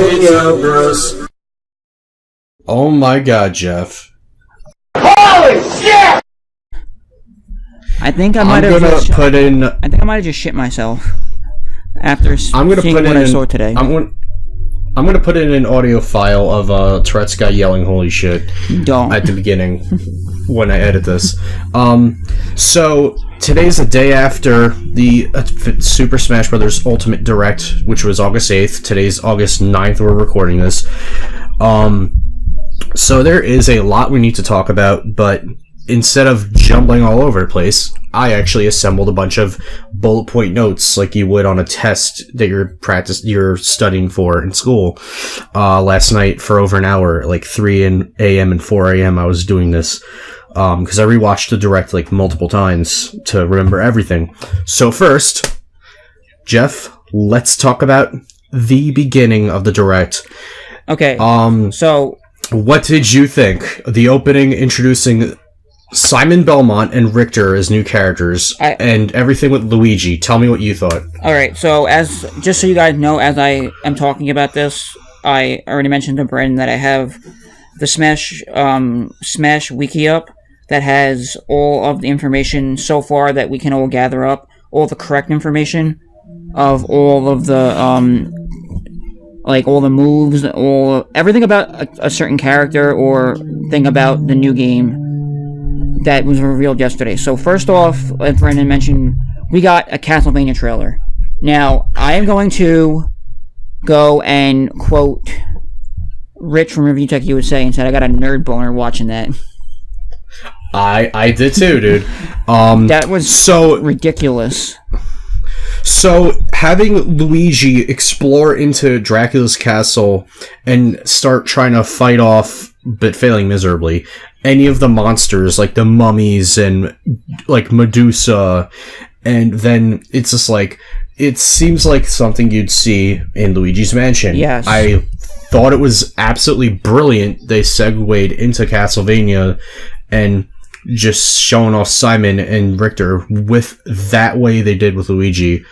Vidya Bros. Oh my god, Jeff. Holy shit! I think I might have just shit myself after seeing what I saw today. I'm gonna put in an audio file of Tourette's guy yelling "Holy shit!" at the beginning when I edit this. So today's the day after the Super Smash Bros. Ultimate Direct, which was August 8th. Today's August 9th. We're recording this. So there is a lot we need to talk about, but instead of jumbling all over the place, I actually assembled a bunch of bullet point notes like you would on a test that you're studying for in school. Last night for over an hour, like 3 a.m. and 4 a.m. I was doing this, because I rewatched the Direct like multiple times to remember everything. So first, Jeff, let's talk about the beginning of the Direct. Okay. So what did you think? The opening introducing Simon Belmont and Richter as new characters, and everything with Luigi. Tell me what you thought. Alright, so just so you guys know, as I am talking about this, I already mentioned to Brendan that I have the Smash Wiki up that has all of the information so far that we can all gather up, all the correct information of all of the, like all the moves, everything about a certain character or thing about the new game that was revealed yesterday. So first off, as Brendan mentioned, we got a Castlevania trailer. Now, I am going to go and quote Rich from Review Tech USA and said, I got a nerd boner watching that. I did too, dude. That was so ridiculous. So, having Luigi explore into Dracula's castle and start trying to fight off, but failing miserably, any of the monsters, like the mummies and, like, Medusa, and then it's just like, it seems like something you'd see in Luigi's Mansion. Yes. I thought it was absolutely brilliant they segued into Castlevania and just showing off Simon and Richter with that way they did with Luigi,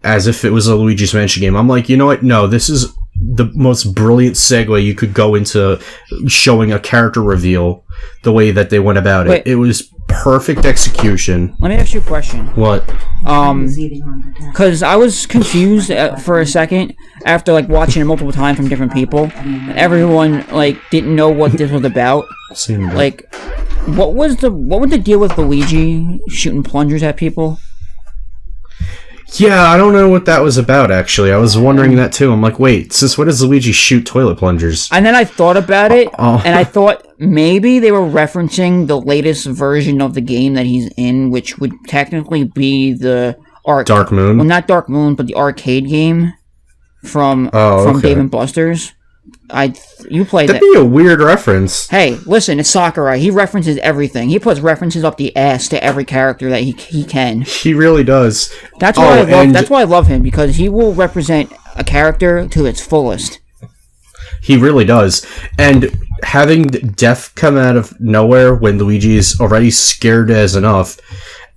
as if it was a Luigi's Mansion game. I'm like, you know what? No, this is the most brilliant segue you could go into showing a character reveal the way that they went about it. Wait. It was perfect exexecution. Let me ask you a question. What? Because I was confused for a second after like watching it multiple times from different people. Everyone like didn't know what this was about. Like, what was the deal with Luigi shooting plungers at people? Yeah, I don't know what that was about, actually. I was wondering that, too. I'm like, wait, sis, what does Luigi shoot toilet plungers? And then I thought about it, and I thought maybe they were referencing the latest version of the game that he's in, which would technically be the Dark Moon? Well, not Dark Moon, but the arcade game from Dave & Buster's. You played that. That'd be a weird reference. Hey, listen, it's Sakurai. He references everything. He puts references up the ass to every character that he can. He really does. That's why I love him, because he will represent a character to its fullest. He really does. And having death come out of nowhere when Luigi is already scared as enough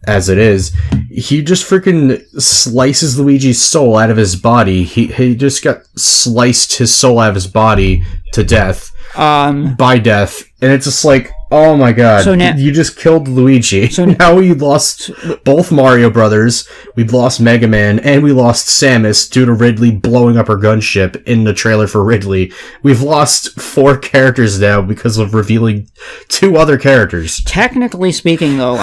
as it is, he just freaking slices Luigi's soul out of his body. He just got sliced his soul out of his body to death. By death. And it's just like, oh my god, so you just killed Luigi. So now we lost both Mario Brothers, we've lost Mega Man, and we lost Samus due to Ridley blowing up her gunship in the trailer for Ridley. We've lost 4 characters now because of revealing 2 other characters. Technically speaking, though,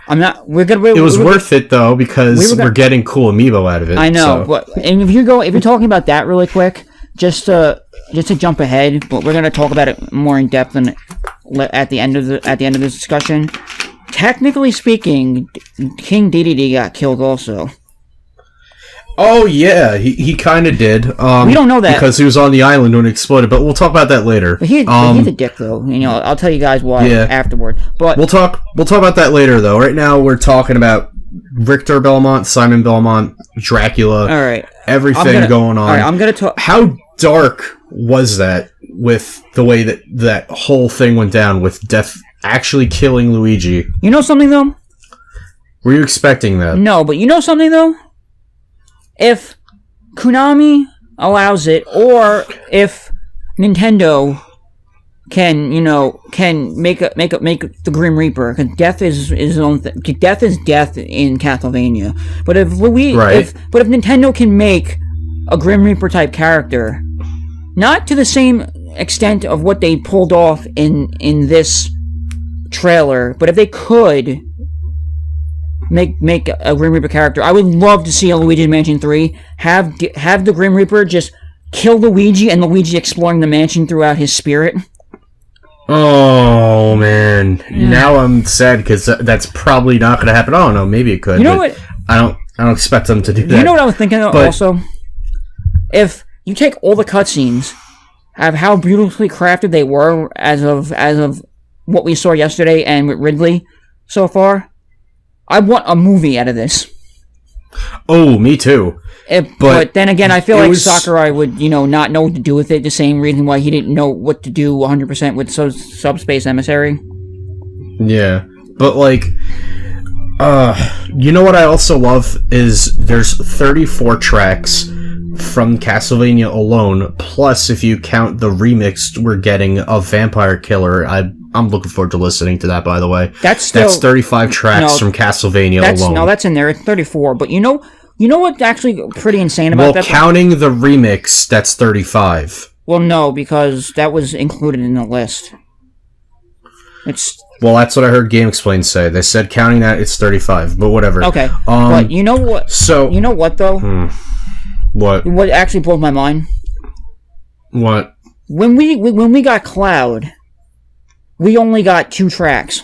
it was worth it though, because we're getting cool amiibo out of it. I know, but and if you're talking about that really quick, just to jump ahead, but we're gonna talk about it more in depth at the end of this discussion. Technically speaking, King Dedede got killed also. Oh yeah, he kind of did. We don't know that because he was on the island when it exploded. But we'll talk about that later. But he's a dick, though. You know, I'll tell you guys why afterward. But we'll talk about that later, though. Right now, we're talking about Richter Belmont, Simon Belmont, Dracula. All right, everything going on. All right, I'm gonna talk. How dark was that with the way that whole thing went down with Death actually killing Luigi? You know something though? Were you expecting that? No, but you know something though? If Konami allows it, or if Nintendo can make the Grim Reaper, because death is his own thing. Death is death in Castlevania. But if if Nintendo can make a Grim Reaper type character, not to the same extent of what they pulled off in this trailer, but if they could make a Grim Reaper character, I would love to see a Luigi's Mansion 3 have the Grim Reaper just kill Luigi and Luigi exploring the mansion throughout his spirit. Oh man, now I'm sad because that's probably not going to happen. I don't know, maybe it could. You know what? I don't expect them to do that. You know what I was thinking also? If you take all the cutscenes of how beautifully crafted they were as of what we saw yesterday and with Ridley so far, I want a movie out of this. Oh, me too. But then again, I feel like Sakurai would, not know what to do with it. The same reason why he didn't know what to do 100% with Subspace Emissary. Yeah, but you know what I also love is there's 34 tracks from Castlevania alone. Plus, if you count the remix we're getting of Vampire Killer, I'm looking forward to listening to that. By the way, that's 35 tracks from Castlevania alone. No, that's in there. It's 34. But you know what's actually pretty insane about that? Well, counting the remix, that's 35. Well, no, because that was included in the list. Well, that's what I heard Game Explain say. They said counting that, it's 35. But whatever. Okay. But you know what? So you know what though? What actually blows my mind? What? When we got Cloud, we only got 2 tracks.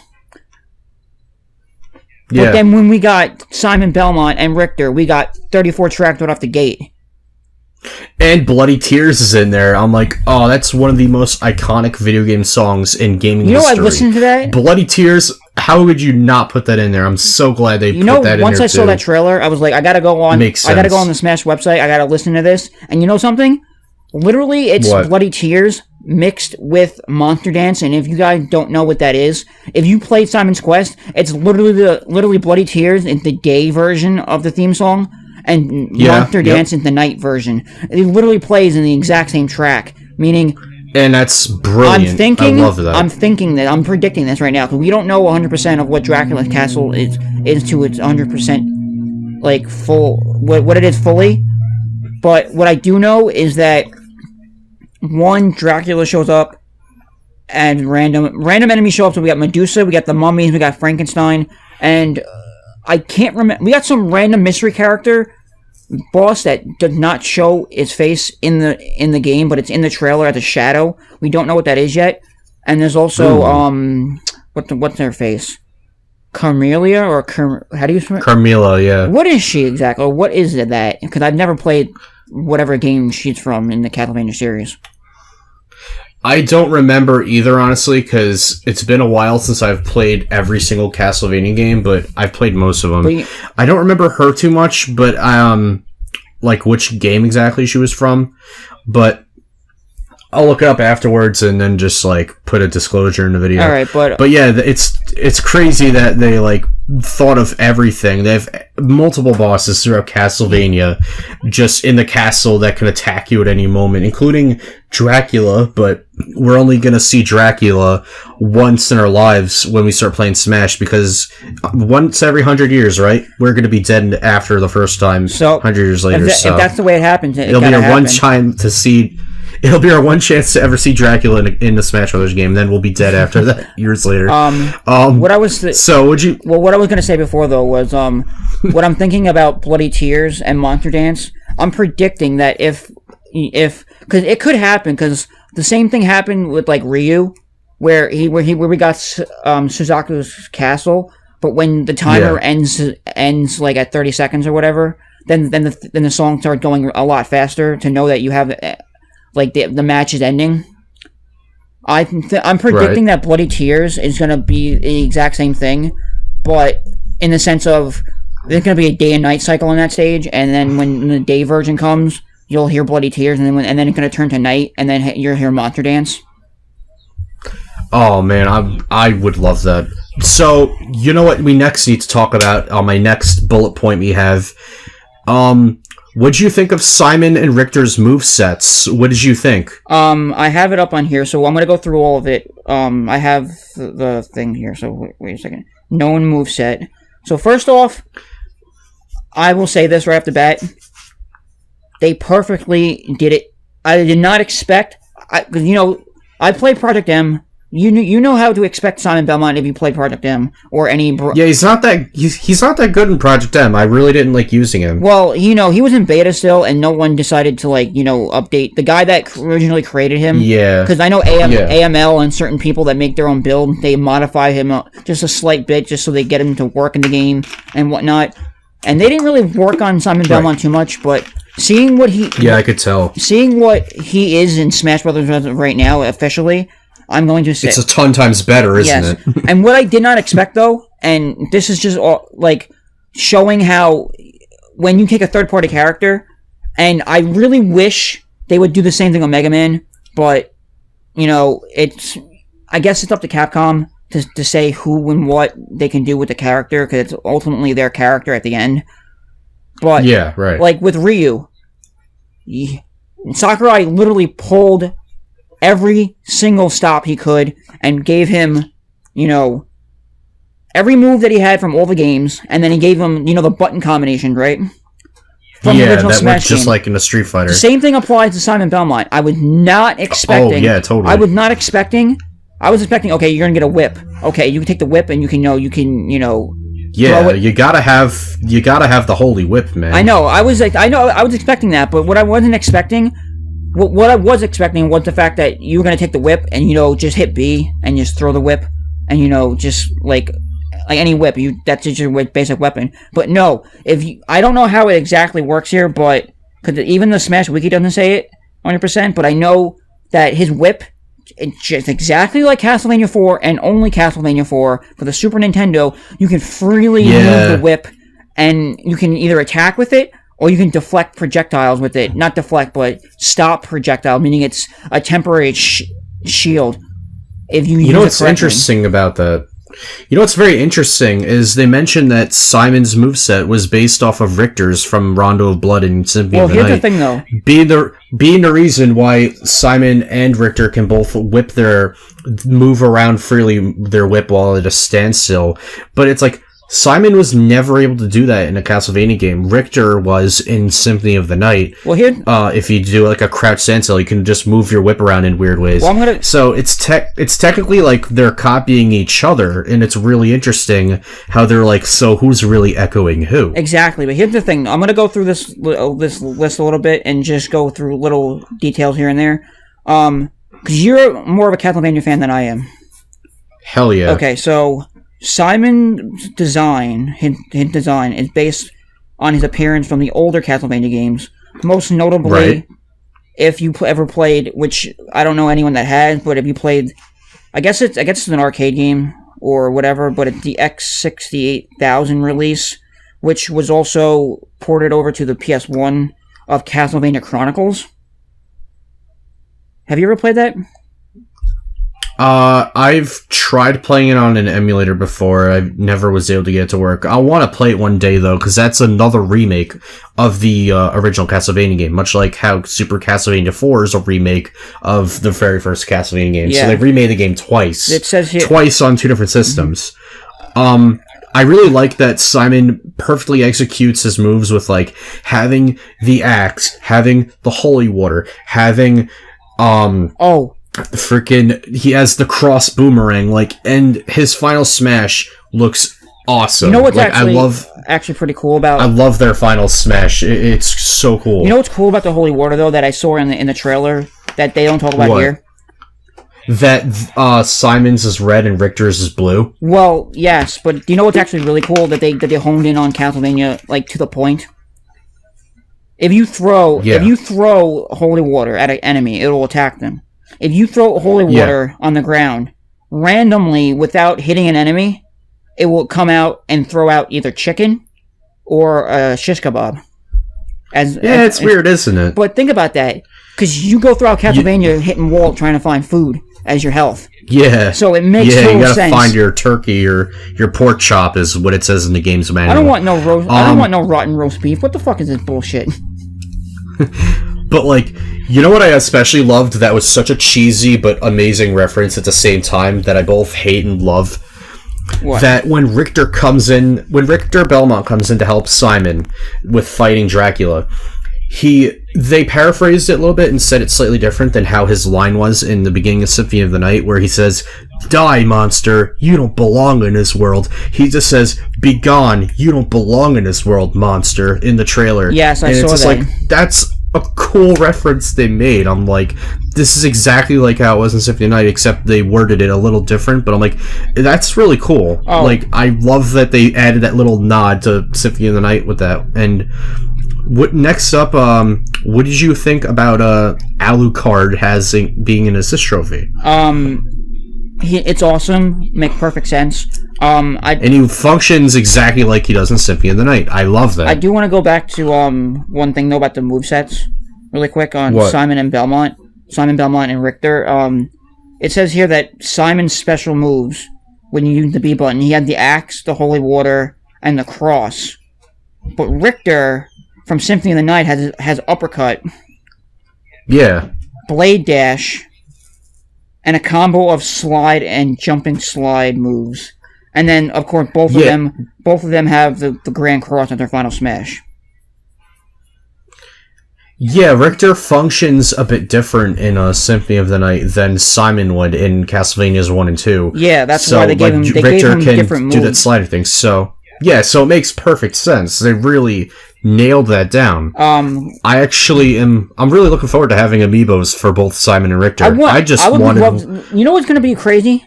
Yeah. But then when we got Simon Belmont and Richter, we got 34 tracks right off the gate. And Bloody Tears is in there. I'm like, oh, that's one of the most iconic video game songs in gaming history. I listened to that. Bloody Tears, how would you not put that in there? I'm so glad they put that in there, once I saw that trailer, I was like, I gotta go on Makes sense. I gotta go on the Smash website, I gotta listen to this. And you know something? Literally, it's Bloody Tears mixed with Monster Dance, and if you guys don't know what that is, if you played Simon's Quest, it's literally Bloody Tears in the day version of the theme song, and Monster Dance in the night version. It literally plays in the exact same track, meaning... And that's brilliant. I love that. I'm predicting this right now, because we don't know 100% of what Dracula's Castle is to its 100%, full... what it is fully, but what I do know is that one, Dracula shows up, and random enemies show up. So we got Medusa, we got the mummies, we got Frankenstein, and I can't remember. We got some random mystery character boss that does not show its face in the game, but it's in the trailer as a shadow. We don't know what that is yet. And there's also what's their face? Carmelia how do you say it? Carmela, yeah. What is she exactly? Or what is it that? Because I've never played whatever game she's from in the Castlevania series. I don't remember either, honestly, because it's been a while since I've played every single Castlevania game, but I've played most of them. I don't remember her too much, but which game exactly she was from, but I'll look it up afterwards and then just put a disclosure in the video. All right, but yeah, it's crazy that they thought of everything. They have multiple bosses throughout Castlevania, just in the castle that can attack you at any moment, including Dracula. But we're only gonna see Dracula once in our lives when we start playing Smash, because once every 100 years, right? We're gonna be dead after the first time. So 100 years later, if that's the way it happens, it'll be our one time to see. It'll be our one chance to ever see Dracula in the Smash Brothers game. Then we'll be dead after that years later. What I was gonna say before though was what I'm thinking about Bloody Tears and Monster Dance. I'm predicting that if because it could happen, because the same thing happened with Ryu, where we got Suzaku's castle, but when the timer ends at 30 seconds or whatever, then the song started going a lot faster to know that you have. The match is ending. I'm predicting that Bloody Tears is going to be the exact same thing, but in the sense of there's going to be a day and night cycle on that stage, and then when the day version comes, you'll hear Bloody Tears, and then it's going to turn to night, and then you'll hear Monster Dance. Oh man, I would love that. So you know what we next need to talk about on my next bullet point we have. What'd you think of Simon and Richter's movesets? What did you think? I have it up on here, so I'm gonna go through all of it. I have the thing here, so wait a second. Known moveset. So first off, I will say this right off the bat. They perfectly did it. I did not expect... I played Project M. You know how to expect Simon Belmont if you play Project M or any. Yeah, he's not that good in Project M. I really didn't like using him. Well, he was in beta still, and no one decided to update the guy that originally created him. Yeah, because I know AML and certain people that make their own build, they modify him just a slight bit just so they get him to work in the game and whatnot. And they didn't really work on Simon Belmont too much, but seeing what he I could tell. Seeing what he is in Smash Brothers right now officially. I'm going to say... It's a ton times better, isn't it? And what I did not expect, though, and this is just, showing how when you take a third-party character, and I really wish they would do the same thing on Mega Man, but, I guess it's up to Capcom to say who and what they can do with the character, because it's ultimately their character at the end. But, yeah, right. Like with Ryu, Sakurai literally pulled every single stop he could and gave him, every move that he had from all the games, and then he gave him, the button combination, right? From the original Smash works just like in a Street Fighter. The same thing applies to Simon Belmont. I was not expecting... Oh, yeah, totally. I was expecting, okay, you're gonna get a whip. Okay, you can take the whip and you can yeah, you gotta have the holy whip, man. I know, I was expecting that, but what I wasn't expecting... What I was expecting was the fact that you were going to take the whip and, just hit B and just throw the whip and, just like any whip, that's just your basic weapon. But no, I don't know how it exactly works here, but, because even the Smash Wiki doesn't say it 100%, but I know that his whip, it's just exactly like Castlevania 4 and only Castlevania 4 for the Super Nintendo, you can freely move the whip and you can either attack with it or you can deflect projectiles with it. Not deflect, but stop projectile, meaning it's a temporary shield. If you know what's interesting about that? You know what's very interesting is they mentioned that Simon's moveset was based off of Richter's from Rondo of Blood and Symphony of the Night. Well, here's the thing, though. Being the reason why Simon and Richter can both move around freely their whip while at a standstill. But it's like, Simon was never able to do that in a Castlevania game. Richter was in Symphony of the Night. Well, here, if you do like a crouch standstill, you can just move your whip around in weird ways. Well, So it's technically like they're copying each other, and it's really interesting how they're like, so who's really echoing who? Exactly, but here's the thing. I'm gonna go through this list a little bit and just go through little details here and there. Because you're more of a Castlevania fan than I am. Hell yeah. Okay, so Simon's design, his design, is based on his appearance from the older Castlevania games. Most notably, if you ever played, which I don't know anyone that has, but if you played, I guess it's an arcade game or whatever, but it's the X68000 release, which was also ported over to the PS1 of Castlevania Chronicles. Have you ever played that? I've tried playing it on an emulator before. I never was able to get it to work. I want to play it one day, though, because that's another remake of the original Castlevania game, much like how Super Castlevania 4 is a remake of the very first Castlevania game. Yeah. So they remade the game twice. It says here twice on two different systems. I really like that Simon perfectly executes his moves with, like, having the axe, having the holy water, having, he has the cross boomerang, like, and his final smash looks awesome. You know what's like, actually pretty cool about... I love their final smash. It's so cool. You know what's cool about the holy water, though, that I saw in the trailer that they don't talk about here? That Simon's is red and Richter's is blue? Well, yes, but do you know what's actually really cool that they honed in on Castlevania, like, to the point? If you throw holy water at an enemy, it will attack them. If you throw holy water on the ground, randomly, without hitting an enemy, it will come out and throw out either chicken or shish kebab. It's weird, isn't it? But think about that, because you go throughout Castlevania hitting wall trying to find food as your health. Yeah. So it makes total sense. You gotta find your turkey or your pork chop is what it says in the game's manual. I don't want no rotten roast beef. What the fuck is this bullshit? But, like, you know what I especially loved that was such a cheesy but amazing reference at the same time that I both hate and love? What? That when Richter Belmont comes in to help Simon with fighting Dracula, they paraphrased it a little bit and said it slightly different than how his line was in the beginning of Symphony of the Night, where he says, "Die, monster, you don't belong in this world." He just says, "Be gone, you don't belong in this world, monster," in the trailer. Yes, I and saw it's just that. like, that's a cool reference they made. I'm like, this is exactly like how it was in Symphony of the Night, except they worded it a little different, but I'm like, that's really cool. Oh. Like, I love that they added that little nod to Symphony of the Night with that. And next up, what did you think about Alucard being an assist trophy? It's awesome. Make perfect sense. And he functions exactly like he does in Symphony of the Night. I love that. I do want to go back to one thing though about the movesets really quick on What? Simon, Belmont, and Richter. It says here that Simon's special moves when you use the B button, he had the axe, the holy water, and the cross. But Richter from Symphony of the Night has uppercut, Yeah. blade dash, and a combo of slide and jumping slide moves. And then, of course, both of them have the Grand Cross at their final smash. Yeah, Richter functions a bit different in Symphony of the Night than Simon would in Castlevania's 1 and 2. Yeah, that's why they gave him Richter can different moves. do that slider thing. So it makes perfect sense. They really nailed that down. I'm really looking forward to having amiibos for both Simon and Richter. You know what's going to be crazy?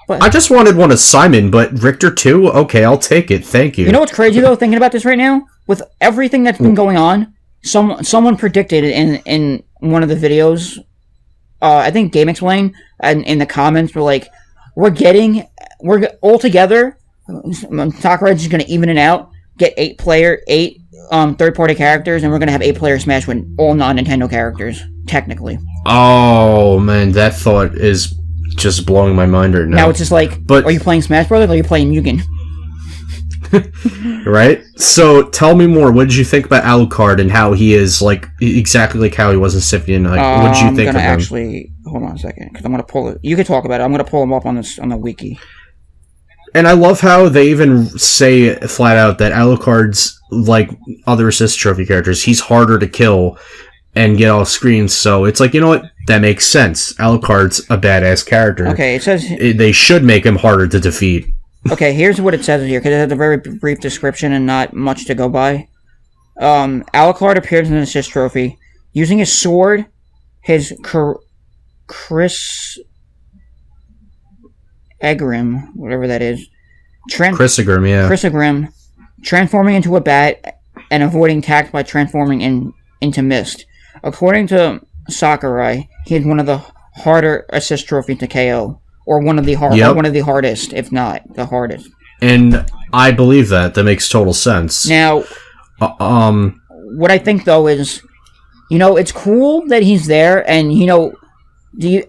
I just wanted one of Simon, but Richter too? Okay, I'll take it. Thank you. You know what's crazy, though, thinking about this right now? With everything that's been going on, someone predicted in one of the videos, I think Game Explain, and in the comments were like, we're all together, Sakurai is going to even it out, get 8 third-party characters, and we're going to have 8-player Smash with all non-Nintendo characters, technically. Oh, man, that thought is just blowing my mind right now. Now it's just like, are you playing Smash Brothers or are you playing Mugen? Right? So, tell me more. What did you think about Alucard and how he is, like, exactly like how he was in Symphony of the Night? What did you think of him? Hold on a second, because I'm going to pull it. You can talk about it. I'm going to pull him up on the wiki. And I love how they even say flat out that Alucard's, like other assist trophy characters, he's harder to kill and get off screen, so it's like, you know what? That makes sense. Alucard's a badass character. Okay, it says... They should make him harder to defeat. Okay, here's what it says here, because it has a very brief description and not much to go by. Alucard appears in an assist trophy using his sword, his Chris Egrim, whatever that is. Chrysogrim, yeah. Chrysogrim, transforming into a bat and avoiding attacks by transforming into mist. According to Sakurai, he is one of the harder assist trophies to KO, or one of the hardest, if not the hardest. And I believe that. That makes total sense. Now, what I think though is, it's cool that he's there, and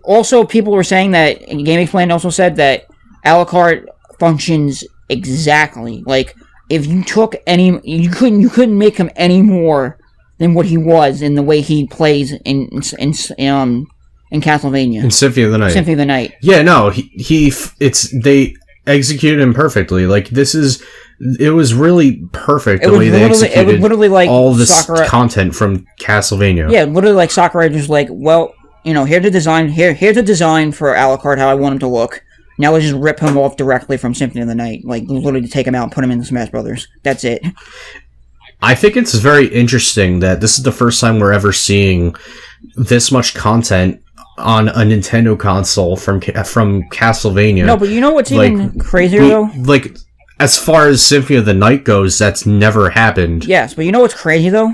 also people were saying that Game Explain also said that Alucard functions exactly like if you took you couldn't make him any more than what he was in the way he plays in Castlevania. In Symphony of the Night. Symphony of the Night. Yeah, no, they executed him perfectly. Like, it was really perfect the way they executed it was literally like all this content from Castlevania. Yeah, literally like Sakurai just like, well, here's the design for Alucard, how I want him to look. Now let's just rip him off directly from Symphony of the Night. Like, literally take him out and put him in the Smash Brothers. That's it. I think it's very interesting that this is the first time we're ever seeing this much content on a Nintendo console from Castlevania. No, but you know what's even crazier, though? Like, as far as Symphony of the Night goes, that's never happened. Yes, but you know what's crazy, though?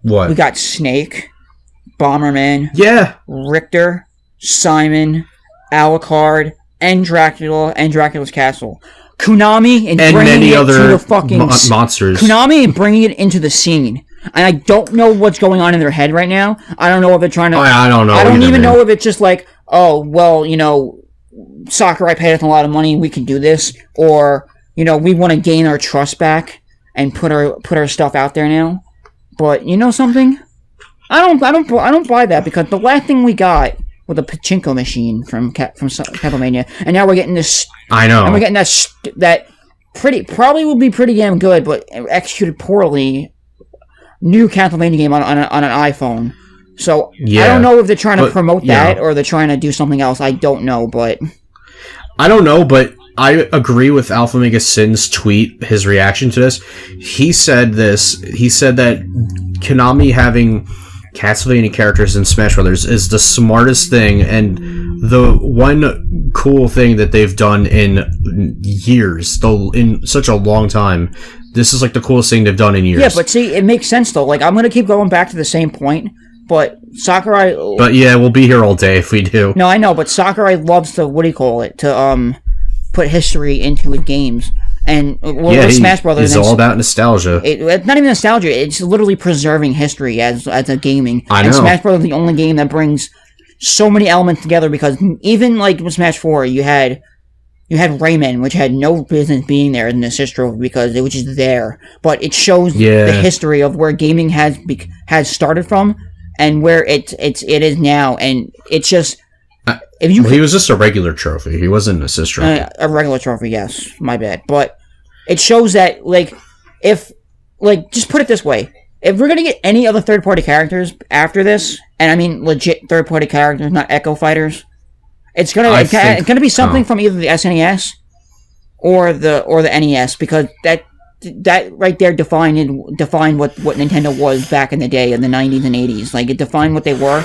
What? We got Snake, Bomberman, yeah, Richter, Simon, Alucard, and Dracula, and Dracula's Castle. Konami and bringing many other to the fucking monsters. Konami and bringing it into the scene. And I don't know what's going on in their head right now. I don't know if they're trying to... I don't know. I don't even know if it's just like, oh, well, Sakurai paid us a lot of money, we can do this. Or, we want to gain our trust back and put our stuff out there now. But you know something? I don't buy that, because the last thing we got was a pachinko machine from Castlevania, and now we're getting this. I know. And we're getting that probably will be pretty damn good, but executed poorly. New Castlevania game on an iPhone. So I don't know if they're trying to promote that or they're trying to do something else. I don't know, but I don't know, but I agree with Alpha Mega Sin's tweet, his reaction to this. He said this. He said that Konami having Castlevania characters in Smash Brothers is the smartest thing, and the one cool thing that they've done in years, though in such a long time. This is like the coolest thing they've done in years. Yeah, but see, it makes sense though. Like, I'm gonna keep going back to the same point, but Sakurai. But yeah, we'll be here all day if we do. No, I know, but Sakurai loves to to put history into his games. And with Smash Brothers, it's all about nostalgia. It's not even nostalgia; it's literally preserving history as a gaming. I know. And Smash Brothers is the only game that brings so many elements together, because even like with Smash 4, you had Rayman, which had no business being there in this history because it was just there. But it shows the history of where gaming has started from and where it is now, and it's just. He was just a regular trophy. He wasn't an assist trophy. A regular trophy, yes. My bad. But it shows that, just put it this way. If we're going to get any other third-party characters after this, and I mean legit third-party characters, not Echo Fighters, it's going to be something from either the SNES or the NES, because that right there defined what Nintendo was back in the day in the 90s and 80s. Like, it defined what they were.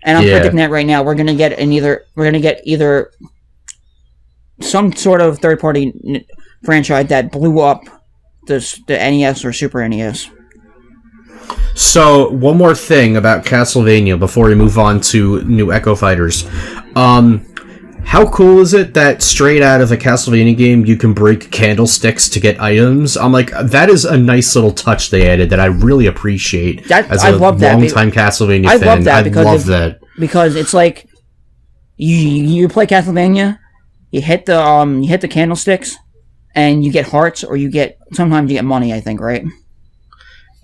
And I'm predicting that right now we're gonna get either some sort of third party franchise that blew up the NES or Super NES. So one more thing about Castlevania before we move on to new Echo Fighters. How cool is it that straight out of a Castlevania game you can break candlesticks to get items? I'm like, that is a nice little touch they added that I really appreciate. I love that. Long-time Castlevania fan. I love that. Because it's like you play Castlevania, you hit the candlesticks, and you get hearts, or sometimes you get money, I think, right?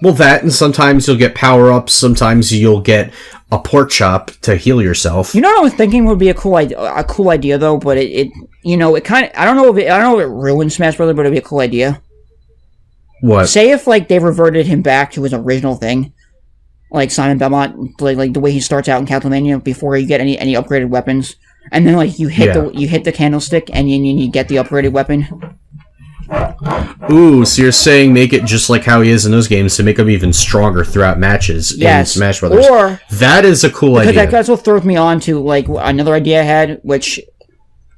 Well, that, and sometimes you'll get power-ups, sometimes you'll get a pork chop to heal yourself. You know what I was thinking would be a cool idea though, but it kind of, I don't know if it ruined Smash Brothers, but it'd be a cool idea. What? Say if they reverted him back to his original thing, like Simon Belmont, like the way he starts out in Castlevania before you get any upgraded weapons, and then you hit the candlestick and you get the upgraded weapon. Ooh, so you're saying make it just like how he is in those games to make him even stronger throughout matches in Smash Brothers. Or that is a cool idea. That's what throws me on to another idea I had, which,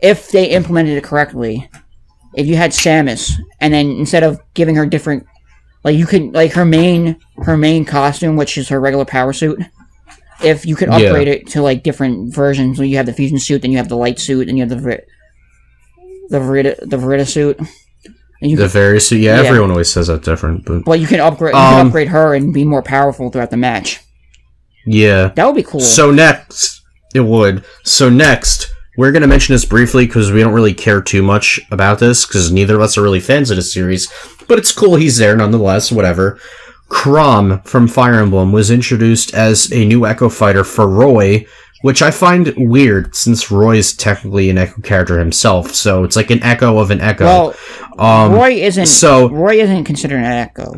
if they implemented it correctly, if you had Samus, and then instead of giving her different, you could her main costume, which is her regular power suit, if you could upgrade it to different versions, you have the fusion suit, then you have the light suit, and you have the Verita suit. The various suit, everyone always says that different, but you can upgrade her and be more powerful throughout the match. Yeah, that would be cool. So next, we're gonna mention this briefly because we don't really care too much about this because neither of us are really fans of the series. But it's cool he's there nonetheless. Whatever. Chrom from Fire Emblem was introduced as a new Echo Fighter for Roy, which I find weird since Roy is technically an Echo character himself. So it's like an echo of an echo. Well, Roy isn't considered an Echo.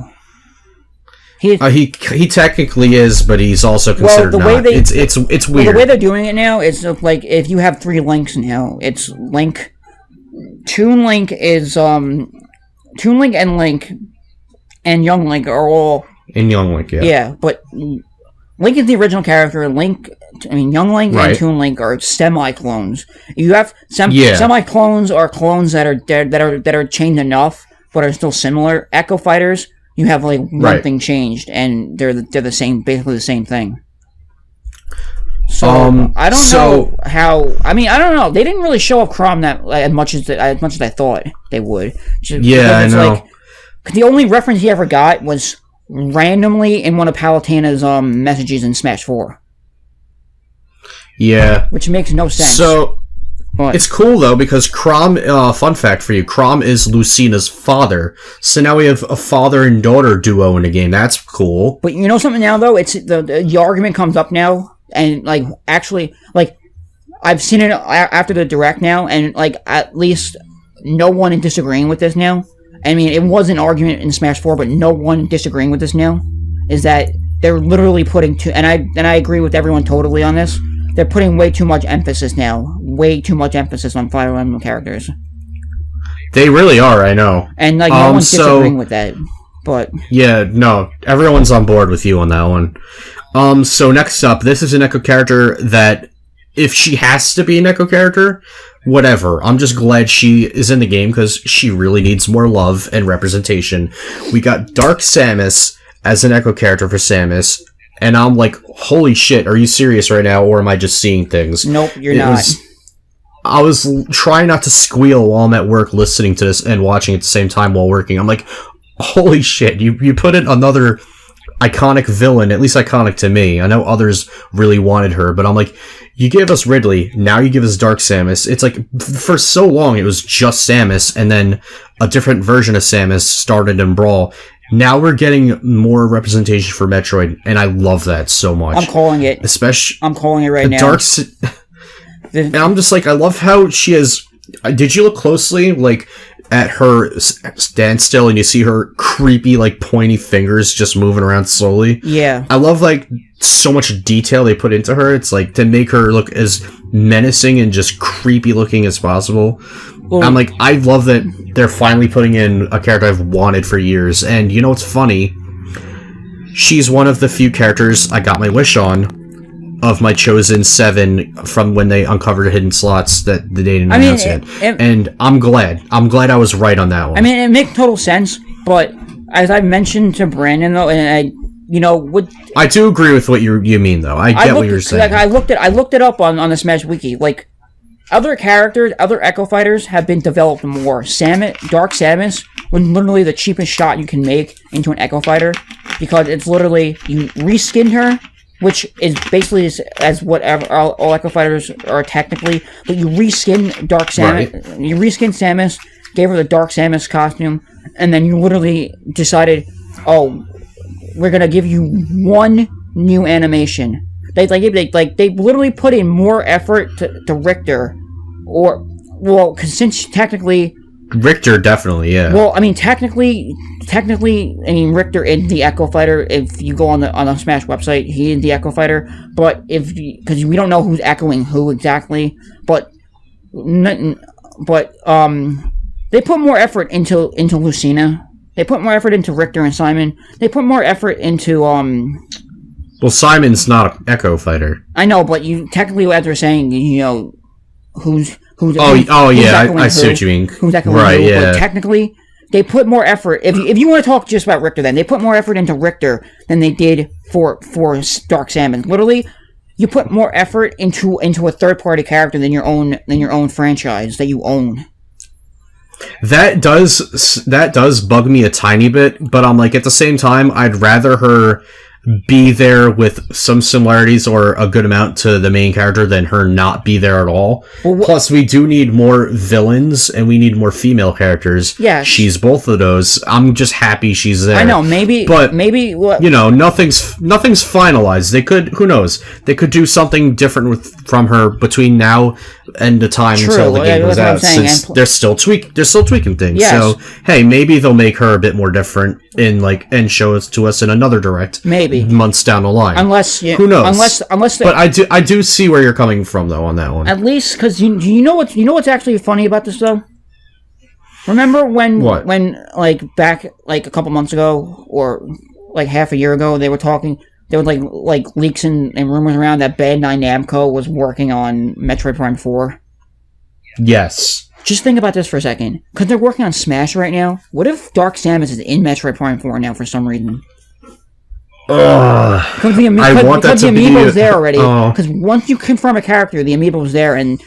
He technically is, but he's also considered not. It's weird. Well, the way they're doing it now is if you have 3 Links now, it's Link. Toon Link is Toon Link and Link and Young Link are all in Young Link, yeah. Yeah, but Link is the original character. Young Link and Toon Link are semi-clones. You have semi-clones or clones that are changed enough but are still similar. Echo Fighters, you have one thing changed and they're the same, basically the same thing. So I don't know how. I mean, I don't know. They didn't really show up Chrom that as much as I thought they would. I know. The only reference he ever got was randomly in one of Palutena's messages in Smash 4. Yeah. Which makes no sense. So, But it's cool though because Crom. Fun fact for you: Crom is Lucina's father. So now we have a father and daughter duo in the game. That's cool. But you know something now though, it's the argument comes up now, and like actually like I've seen it after the direct now, and like at least no one is disagreeing with this now. I mean, it was an argument in Smash 4, but no one disagreeing with this now. Is that they're literally putting and I agree with everyone totally on this. They're putting way too much emphasis now. Way too much emphasis on Fire Emblem characters. They really are, I know. And like no one's disagreeing with that. But yeah, no, everyone's on board with you on that one. So next up, this is an Echo character that if she has to be an Echo character, whatever. I'm just glad she is in the game because she really needs more love and representation. We got Dark Samus as an Echo character for Samus. And I'm like, holy shit, are you serious right now, or am I just seeing things? Nope, you're not. I was trying not to squeal while I'm at work listening to this and watching at the same time while working. I'm like, holy shit, you put in another iconic villain, at least iconic to me. I know others really wanted her, but I'm like, you gave us Ridley, now you give us Dark Samus. It's like, for so long it was just Samus, and then a different version of Samus started in Brawl. Now we're getting more representation for Metroid, and I love that so much. I'm calling it. I'm calling it right now. And I'm just like, I love how she has... Did you look closely, like, at her standstill, and you see her creepy, like, pointy fingers just moving around slowly? Yeah. I love, like, so much detail they put into her. It's like, to make her look as menacing and just creepy looking as possible. Well, I'm like, I love that they're finally putting in a character I've wanted for years. And you know what's funny? She's one of the few characters I got my wish on of my chosen 7 from when they uncovered hidden slots that the day didn't announce yet. And I'm glad. I'm glad I was right on that one. I mean, it makes total sense, but as I mentioned to Brandon, though, and I do agree with what you mean, though. I get what you're saying. Like, I looked it up on the Smash Wiki. Like, other characters, other Echo Fighters have been developed more. Dark Samus was literally the cheapest shot you can make into an Echo Fighter, because it's literally, you reskin her, which is basically as whatever all Echo Fighters are technically, but you reskin Dark Samus, right. You reskin Samus, gave her the Dark Samus costume, and then you literally decided, oh, we're gonna give you one new animation. They literally put in more effort to Richter, because since technically Richter definitely, yeah. Well, I mean, technically, Richter is the Echo Fighter. If you go on the Smash website, he is the Echo Fighter. But because we don't know who's echoing who exactly, but they put more effort into Lucina. They put more effort into Richter and Simon. They put more effort into Well, Simon's not an Echo Fighter. I know, but you technically, as we're saying, who's I see what you mean. Who's echoing right, who, yeah. But technically, they put more effort. If you want to talk just about Richter, then they put more effort into Richter than they did for Dark Samus. Literally, you put more effort into a third party character than your own franchise that you own. That does bug me a tiny bit, but I'm like, at the same time, I'd rather her be there with some similarities or a good amount to the main character than her not be there at all. Well, plus, we do need more villains and we need more female characters. Yeah, she's both of those. I'm just happy she's there. I know, maybe what, nothing's finalized. They could, who knows? They could do something different from her between now and the time until the game goes out. Since they're still tweaking things. Yes. So hey, maybe they'll make her a bit more different and show it to us in another direct. Maybe months down the line. Who knows? Unless but I do see where you're coming from though on that one. At least because you know what's actually funny about this though. Remember when like back like a couple months ago or like half a year ago they were talking. There was like leaks and rumors around that Bandai Namco was working on Metroid Prime 4. Yes. Just think about this for a second. Because they're working on Smash right now. What if Dark Samus is in Metroid Prime 4 now for some reason? Because the amiibo's there already. Because once you confirm a character, the amiibo's there, and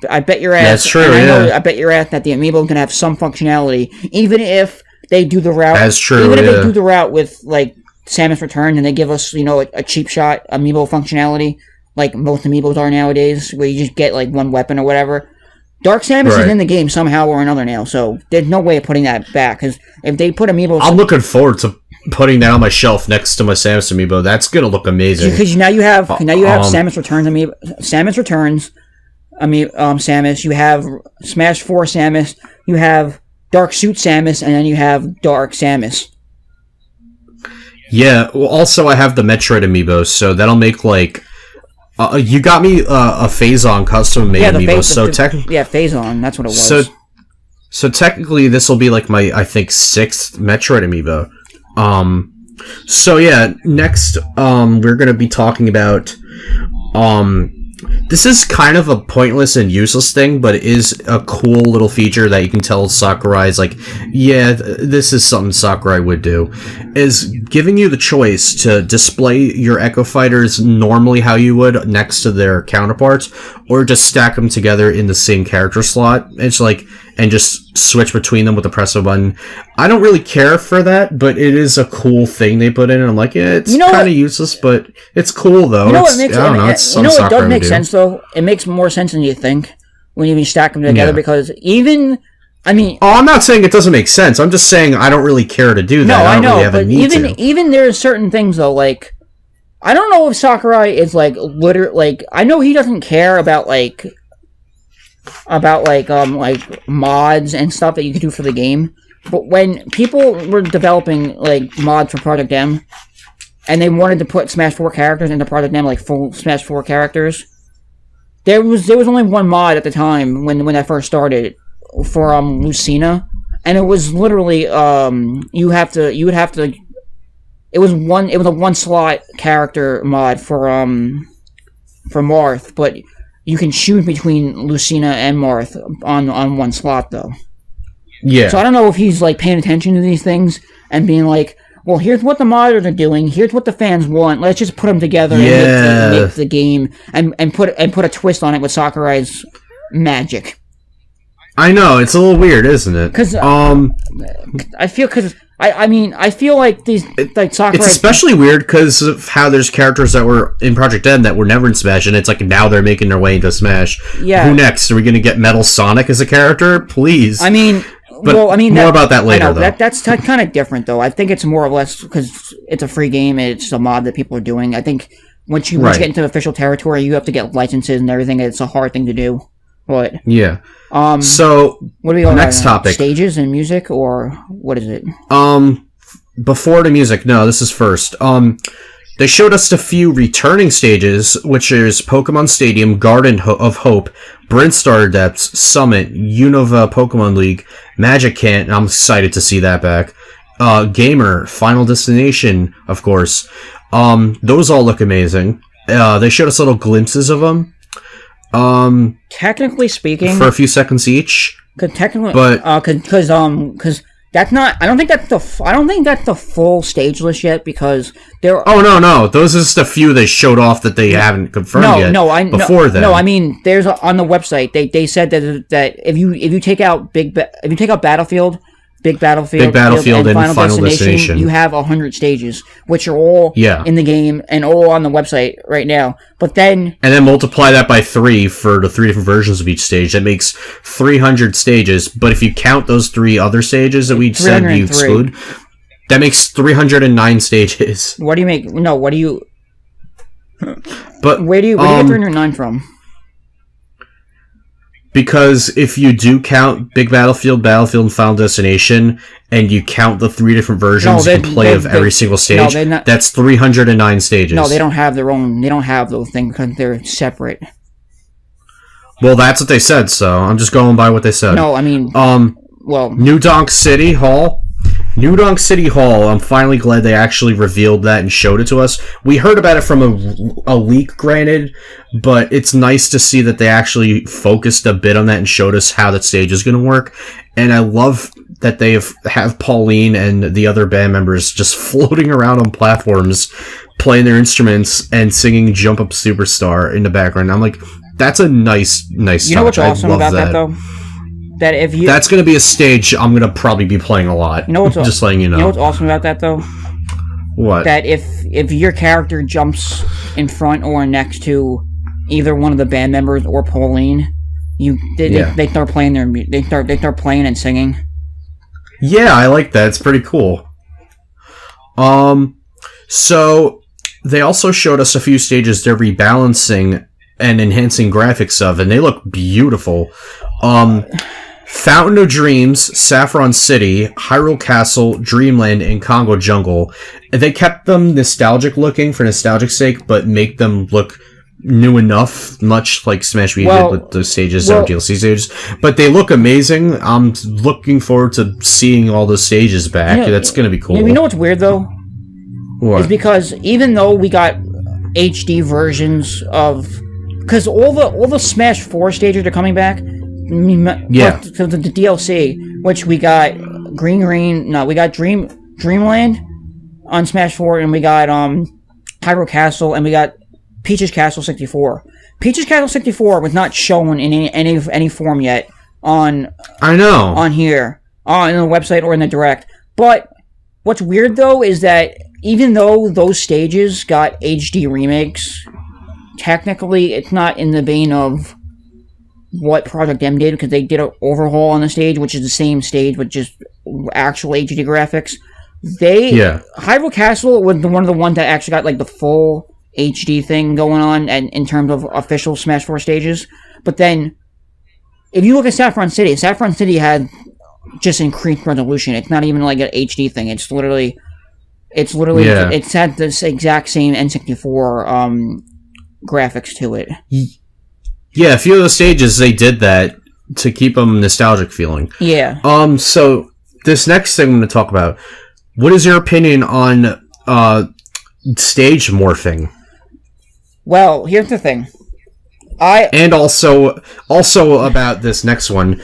I bet your ass. That's true. I bet your ass that the amiibo is gonna have some functionality, even if they do the route. That's true. Even if they do the route with like Samus Return, and they give us a cheap shot amiibo functionality, like most amiibos are nowadays, where you just get like one weapon or whatever. Dark Samus is in the game somehow or another now, so there's no way of putting that back. Because if they put amiibo, I'm looking forward to putting that on my shelf next to my Samus amiibo. That's gonna look amazing. Because now you have Samus Returns amiibo, Samus Returns, Samus. You have Smash 4 Samus. You have Dark Suit Samus, and then you have Dark Samus. Yeah. Well, also I have the Metroid amiibo, so that'll make like. You got me a Phazon custom made amiibo, Phazon, that's what it was. So technically, this will be like my, I think, 6th Metroid amiibo. So yeah, next, we're gonna be talking about, this is kind of a pointless and useless thing, but it is a cool little feature that you can tell Sakurai's like, yeah, this is something Sakurai would do, is giving you the choice to display your Echo Fighters normally how you would next to their counterparts, or just stack them together in the same character slot. It's like, and just switch between them with the press of a button. I don't really care for that, but it is a cool thing they put in, and I'm like, yeah, it's kind of useless, but it's cool though. You know what makes it? It does make sense though. It makes more sense than you think when you stack them together, because even. I'm not saying it doesn't make sense. I'm just saying I don't really care to do that. No, I know, but even there's certain things though, like I don't know if Sakurai is like I know he doesn't care about mods and stuff that you can do for the game, but when people were developing like mods for Project M, and they wanted to put Smash 4 characters into Project M, like full Smash 4 characters, there was only one mod at the time when I first started for Lucina, and it was literally it was a one slot character mod for Marth, but you can choose between Lucina and Marth on one slot though. Yeah. So I don't know if he's like paying attention to these things and being like, well, here's what the modders are doing, here's what the fans want, let's just put them together and make the game and put a twist on it with Sakurai's magic. I know, it's a little weird, isn't it? Because I feel like these like Sakurai. It's especially weird because of how there's characters that were in Project M that were never in Smash, and it's like now they're making their way into Smash. Yeah. Who next? Are we going to get Metal Sonic as a character? Please. More about that later. Though. That's kind of different, though. I think it's more or less because it's a free game. It's a mod that people are doing. I think once you get into official territory, you have to get licenses and everything. It's a hard thing to do. But yeah. So what are we going next topic? Stages and music, or what is it? Before the music, no, this is first. They showed us a few returning stages, which is Pokemon Stadium, Garden of Hope, Brinstar Depths, Summit, Unova Pokemon League, Magic Cant. I'm excited to see that back. Gamer, Final Destination, of course. Those all look amazing. They showed us little glimpses of them. Technically speaking, for a few seconds each. Because that's not. I don't think that's the full stage list yet, because there. Oh no! Those are just a few they showed off that they haven't confirmed yet. I mean, there's on the website they said that if you take out Battlefield, Big Battlefield, and Final Destination, you have 100 stages, which are all in the game and all on the website right now. But then multiply that by 3 for the 3 different versions of each stage. That makes 300 stages. But if you count those 3 other stages that we said you exclude, that makes 309 stages. What do you make? No, what do you? But where do you get 309 from? Because if you do count Big Battlefield, and Final Destination, and you count the 3 different versions you can play of every single stage, that's 309 stages. No, they don't have their own. They don't have those things because they're separate. Well, that's what they said, so I'm just going by what they said. No, I mean, New Donk City Hall. I'm finally glad they actually revealed that and showed it to us. We heard about it from a leak, granted, but it's nice to see that they actually focused a bit on that and showed us how that stage is going to work. And I love that they have Pauline and the other band members just floating around on platforms, playing their instruments and singing Jump Up Superstar in the background. I'm like, that's a nice touch. You know what's awesome about that, though? That's going to be a stage I'm going to probably be playing a lot. Just letting you know. You know what's awesome about that, though? What? That if your character jumps in front or next to either one of the band members or Pauline, they start playing they start playing and singing. Yeah, I like that. It's pretty cool. So they also showed us a few stages they're rebalancing and enhancing graphics of, and they look beautiful. Fountain of Dreams, Saffron City, Hyrule Castle, Dreamland, and Congo Jungle. They kept them nostalgic looking for nostalgic's sake, but make them look new enough, much like Smash Bros. Did with the stages or DLC stages. But they look amazing. I'm looking forward to seeing all those stages back. That's going to be cool. You know what's weird, though? What? Is because even though we got HD versions of... Because all the Smash 4 stages are coming back. Yeah. To the DLC, which we got we got Dreamland on Smash 4, and we got Hyrule Castle, and we got Peach's Castle 64. Peach's Castle 64 was not shown in any form yet on here, on the website or in the Direct. But what's weird, though, is that even though those stages got HD remakes, technically it's not in the vein of what Project M did, because they did an overhaul on the stage, which is the same stage with just actual HD graphics. Hyrule Castle was one of the ones that actually got like the full HD thing going on, and in terms of official Smash 4 stages. But then, if you look at Saffron City had just increased resolution. It's not even like an HD thing. It's had this exact same N64 graphics to it. Yeah, a few of the stages they did that to keep them nostalgic feeling. Yeah. So this next thing I'm going to talk about. What is your opinion on stage morphing? Well, here's the thing. And also about this next one.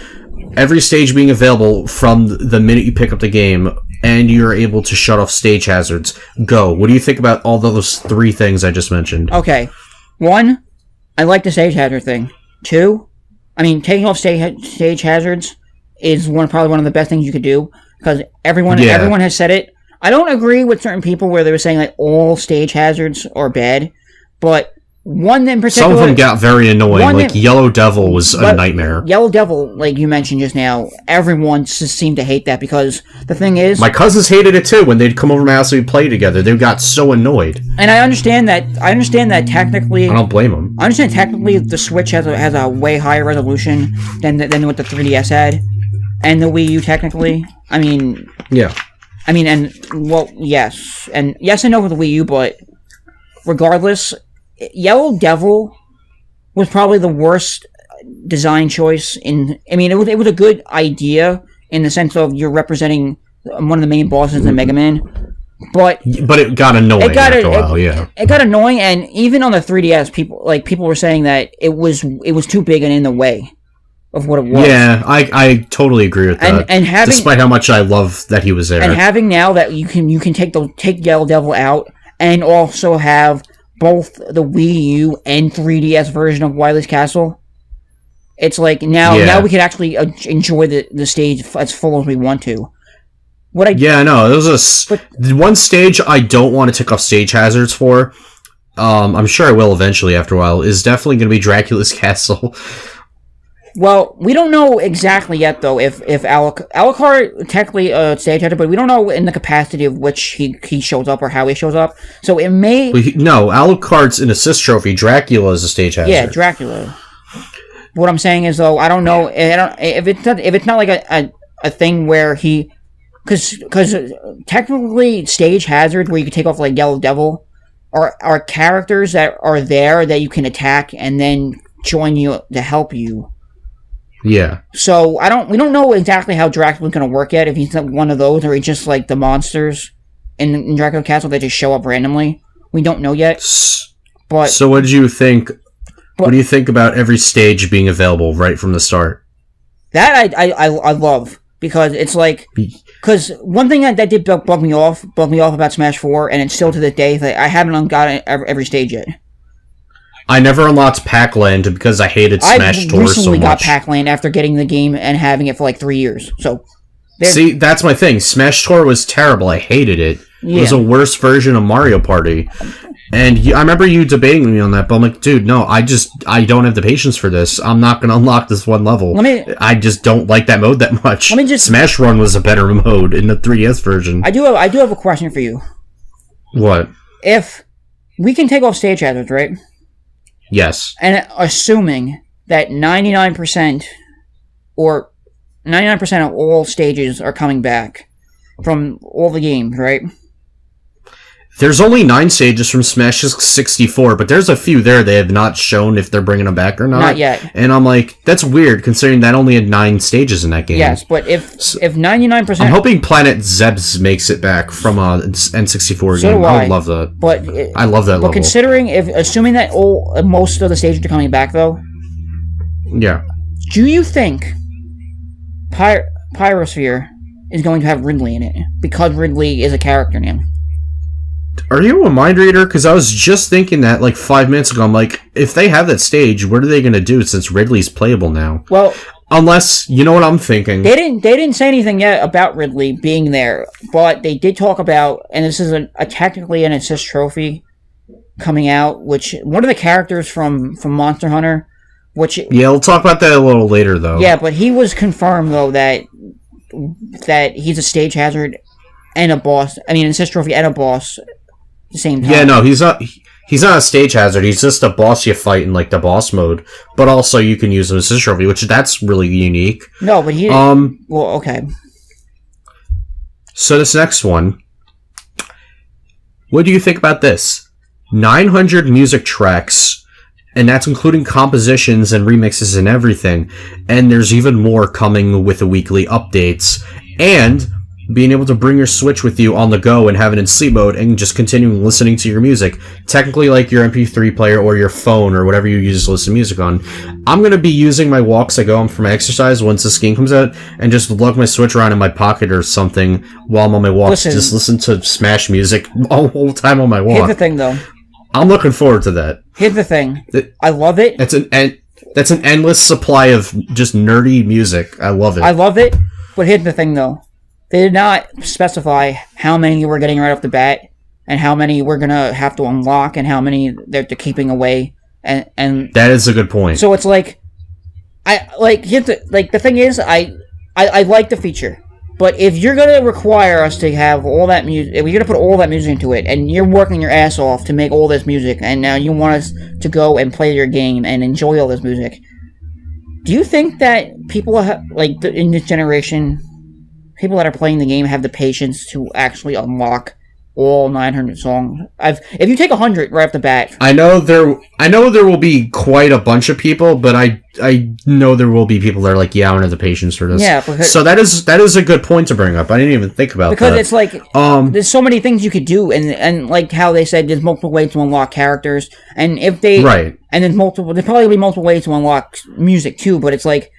Every stage being available from the minute you pick up the game, and you're able to shut off stage hazards. Go. What do you think about all those three things I just mentioned? Okay. 1, I like the stage hazard thing. 2, taking off stage hazards is probably one of the best things you could do, because everyone has said it. I don't agree with certain people where they were saying like all stage hazards are bad, but one in particular... Some of them got very annoying, like Yellow Devil was a nightmare. Yellow Devil, like you mentioned just now, everyone just seemed to hate that, because the thing is... My cousins hated it too. When they'd come over to my house and we'd play together, they got so annoyed. And I understand that technically... I don't blame them. I understand technically the Switch has a way higher resolution than what the 3DS had, and the Wii U technically. Yeah. Yes. And yes and no with the Wii U, but regardless... Yellow Devil was probably the worst design choice it was a good idea in the sense of you're representing one of the main bosses in Mega Man, but it got annoying after a while. It got annoying, and even on the 3DS, people were saying that it was too big and in the way of what it was. Yeah, I totally agree with that. And having, despite how much I love that he was there, and having now that you can take Yellow Devil out and also have both the Wii U and 3DS version of Wily's Castle. It's like now we can actually enjoy the stage as full as we want to. One stage I don't want to take off stage hazards for. I'm sure I will eventually after a while. Is definitely going to be Dracula's Castle. Well, we don't know exactly yet, though, if Alucard technically stage hazard, but we don't know in the capacity of which he shows up or how he shows up. So it may... No, Alucard's an assist trophy. Dracula is a stage hazard. Yeah, Dracula. What I'm saying is, though, I don't know... if it's not like a thing where he... Because technically, stage hazard, where you can take off, like, Yellow Devil, are characters that are there that you can attack and then join you to help you. Yeah. So we don't know exactly how Dracula's going to work yet. If he's one of those, or he's just like the monsters in Dracula Castle that just show up randomly. We don't know yet. But so, what did you think? What do you think about every stage being available right from the start? That I love, because it's like, because one thing that did bug me off about Smash 4, and it's still to this day, that I haven't gotten every stage yet. I never unlocked Pac-Land because I hated Smash Tour so much. I recently got Pac-Land after getting the game and having it for like 3 years. So, see, that's my thing. Smash Tour was terrible. I hated it. Yeah. It was a worse version of Mario Party. And I remember you debating me on that, but I'm like, dude, no, I don't have the patience for this. I'm not going to unlock this one level. I just don't like that mode that much. Smash Run was a better mode in the 3DS version. I do have a question for you. What? If we can take off stage hazards, right? Yes. And assuming that 99% or 99% of all stages are coming back from all the games, right? There's only 9 stages from Smash 64, but there's a few there they have not shown if they're bringing them back or not. Not yet. And I'm like, that's weird, considering that only had 9 stages in that game. Yes, but if 99%... I'm hoping Planet Zeb's makes it back from N64 so game. do I would love that. But I love that level. But considering, assuming that most of the stages are coming back, though... Yeah. Do you think Pyrosphere is going to have Ridley in it? Because Ridley is a character name. Are you a mind reader? Because I was just thinking that like 5 minutes ago. I'm like, if they have that stage, what are they going to do since Ridley's playable now? Well, unless, you know what I'm thinking. They didn't say anything yet about Ridley being there, but they did talk about, and this is a technically an assist trophy coming out, which one of the characters from Monster Hunter, which yeah, we'll talk about that a little later though. Yeah, but he was confirmed though that he's a stage hazard and a boss. I mean, an assist trophy and a boss. The same time. Yeah, no, he's not a stage hazard. He's just a boss you fight in like the boss mode. But also you can use an assist trophy, which that's really unique. No, but he well, okay. So this next one, what do you think about this? 900 music tracks, and that's including compositions and remixes and everything. And there's even more coming with the weekly updates. And being able to bring your Switch with you on the go and have it in sleep mode and just continuing listening to your music. Technically like your MP3 player or your phone or whatever you use to listen to music on. I'm going to be using my walks I go on for my exercise once this game comes out and just lug my Switch around in my pocket or something while I'm on my walks. Just listen to Smash music all the whole time on my walk. Here's the thing though. I'm looking forward to that. Here's the thing. I love it. That's an endless supply of just nerdy music. I love it. I love it. But here's the thing though. They did not specify how many we're getting right off the bat, and how many we're gonna have to unlock, and how many they're keeping away, and that is a good point. So it's like, the thing is, I like the feature, but if you're gonna require us to have all that music, if you're gonna put all that music into it, and you're working your ass off to make all this music, and now you want us to go and play your game and enjoy all this music, do you think that people in this generation? People that are playing the game have the patience to actually unlock all 900 songs. If you take 100 right off the bat, I know there will be quite a bunch of people, but I know there will be people that are like, yeah, I don't have the patience for this. Yeah, so that is a good point to bring up. I didn't even think about because that. It's like there's so many things you could do, and like how they said, there's multiple ways to unlock characters, and if they right, and there's probably be multiple ways to unlock music too, but it's like.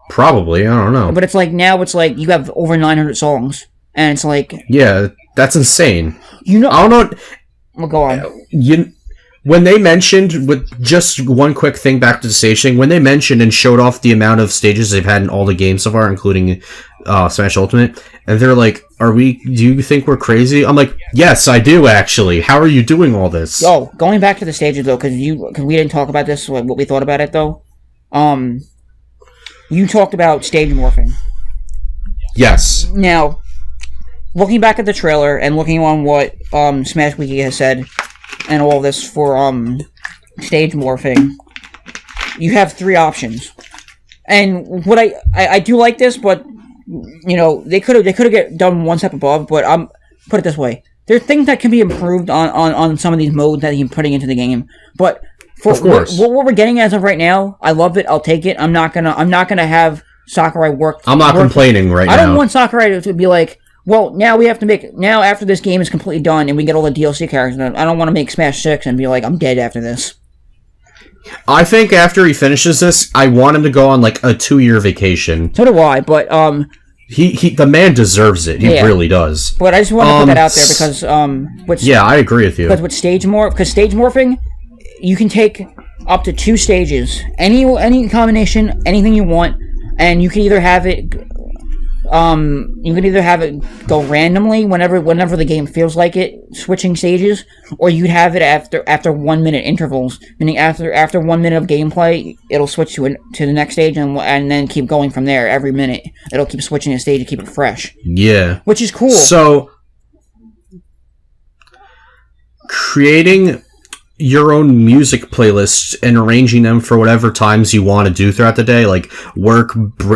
Probably, I don't know. But it's like, now it's like, you have over 900 songs, and it's like... Yeah, that's insane. You know... I don't know... Well, go on. When they mentioned, with just one quick thing back to the staging, when they mentioned and showed off the amount of stages they've had in all the games so far, including Smash Ultimate, and they're like, do you think we're crazy? I'm like, yes, I do, actually. How are you doing all this? Oh, going back to the stages, though, because we didn't talk about this, what we thought about it, though. You talked about stage morphing. Yes. Now, looking back at the trailer and looking on what Smash Wiki has said and all this for stage morphing, you have 3 options. And what I do like this, but you know, they could have done one step above. But put it this way: there are things that can be improved on some of these modes that he's putting into the game, but. Of course. What we're getting as of right now, I love it. I'll take it. I'm not gonna have Sakurai work. I'm not complaining right now. I don't want Sakurai to be like, well, now we have to make after this game is completely done and we get all the DLC characters. I don't want to make Smash 6 and be like, I'm dead after this. I think after he finishes this, I want him to go on like a 2-year vacation. So do I, but the man deserves it. He really does. But I just want to put that out there because yeah, I agree with you. Because with stage morphing. You can take up to 2 stages, any combination, anything you want, and you can either have it You can either have it go randomly whenever the game feels like it, switching stages, or you'd have it after 1 minute intervals, meaning after 1 minute of gameplay, it'll switch to the next stage and then keep going from there every minute. It'll keep switching a stage to keep it fresh. Yeah. Which is cool. So, creating your own music playlists and arranging them for whatever times you want to do throughout the day, like work,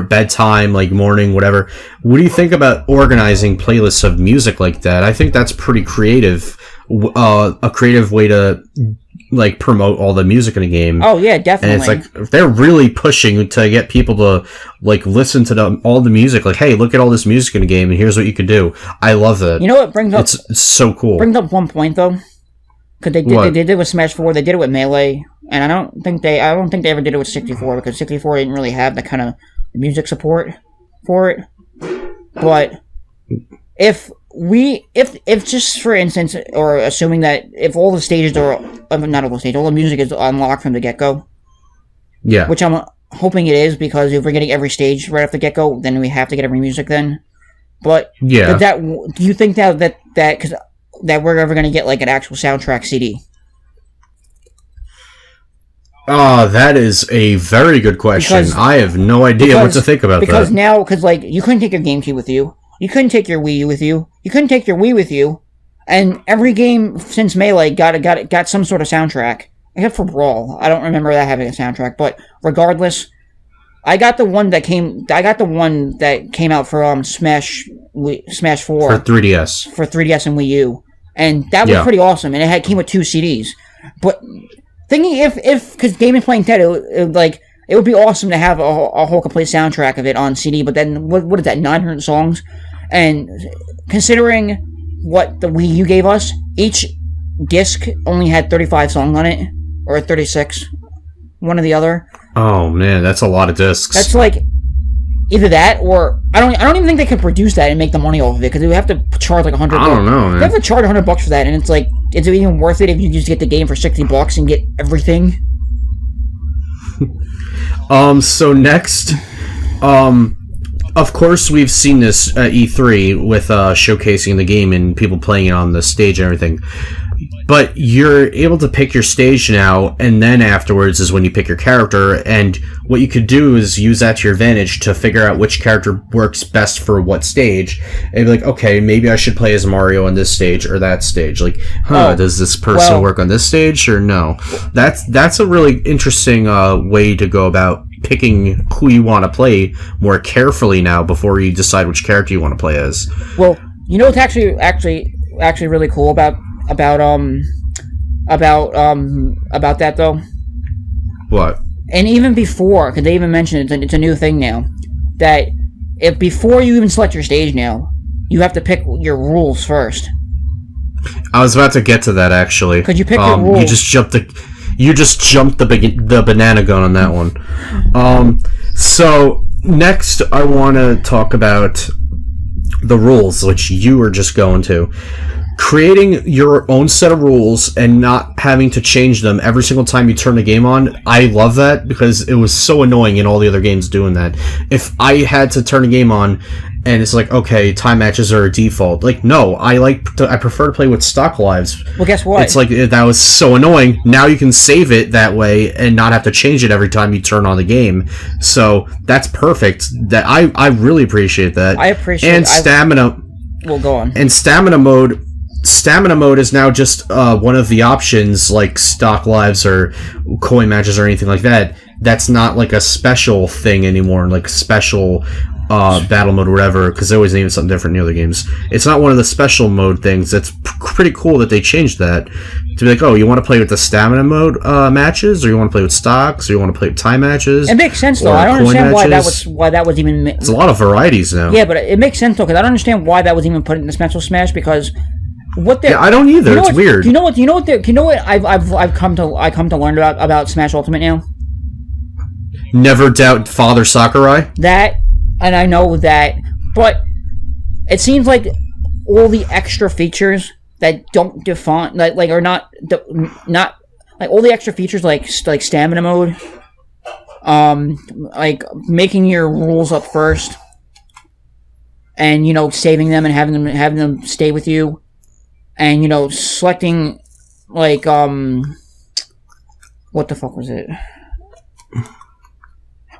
bedtime, like morning, whatever. What do you think about organizing playlists of music like that? I think that's pretty creative, a creative way to like promote all the music in a game. Oh yeah, definitely. And it's like they're really pushing to get people to like listen to all the music. Like, hey, look at all this music in a game, and here's what you can do. I love that. You know what brings up? It's so cool. Brings up one point though. Because they did it with Smash 4, they did it with Melee, and I don't think they ever did it with 64, because 64 didn't really have the kind of music support for it. But if just for instance, or assuming that if all the stages are, not all the stages, all the music is unlocked from the get-go, yeah, which I'm hoping it is, because if we're getting every stage right off the get-go, then we have to get every music then. But yeah, do you think that because that we're ever going to get like an actual soundtrack CD? That is a very good question. I have no idea what to think about that. Because now, like, you couldn't take your GameCube with you. You couldn't take your Wii U with you. You couldn't take your Wii with you. And every game since Melee got some sort of soundtrack. Except for Brawl. I don't remember that having a soundtrack. But regardless, I got the one that came out for Smash 4. For 3DS. For 3DS and Wii U. And that was pretty awesome. And it came with 2 CDs. But thinking because Game is Playing Dead, it would be awesome to have a whole complete soundtrack of it on CD. But then what is that, 900 songs? And considering what the Wii U gave us, each disc only had 35 songs on it, or 36, one or the other. Oh man, that's a lot of discs. That's like either that, or I don't even think they could produce that and make the money off of it, because they would have to charge like $100. I don't know, man. They have to charge $100 for that, and it's like, is it even worth it if you just get the game for $60 and get everything? So next, of course we've seen this at E3 with showcasing the game and people playing it on the stage and everything. But you're able to pick your stage now, and then afterwards is when you pick your character, and what you could do is use that to your advantage to figure out which character works best for what stage, and be like, okay, maybe I should play as Mario on this stage or that stage. Like, does this person work on this stage or no? That's a really interesting way to go about picking who you want to play more carefully now before you decide which character you want to play as. Well, you know what's actually really cool about that though? What? And even before, because they even mentioned it's a new thing now, that if before you even select your stage now, you have to pick your rules first. I was about to get to that actually. Could you pick your rules? You just jumped the banana gun on that one. So next I want to talk about the rules, which you were just going to. Creating your own set of rules and not having to change them every single time you turn the game on. I love that because it was so annoying in all the other games doing that. If I had to turn a game on and it's like, okay, time matches are a default. Like, no, I prefer to play with stock lives. Well, guess what? It's like, that was so annoying. Now you can save it that way and not have to change it every time you turn on the game. So that's perfect. That I really appreciate that. I appreciate and stamina. Well, go on. And stamina mode is now just one of the options, like stock lives or coin matches or anything like that. That's not like a special thing anymore, like special battle mode or whatever, because they always name it something different in the other games. It's not one of the special mode things. It's pretty cool that they changed that to be like, oh, you want to play with the stamina mode matches, or you want to play with stocks, or you want to play with time matches. It makes sense though. I don't understand why that was even. It's a lot of varieties now. Yeah, but it makes sense though, because I don't understand why that was even put in the Special Smash, because. I don't either. It's weird. You know what I've come to learn about Smash Ultimate now? Never doubt Father Sakurai. That, and I know that, but it seems like all the extra features that don't define, like are not like all the extra features like stamina mode, like making your rules up first, and saving them and having them stay with you, and selecting like what the fuck was it?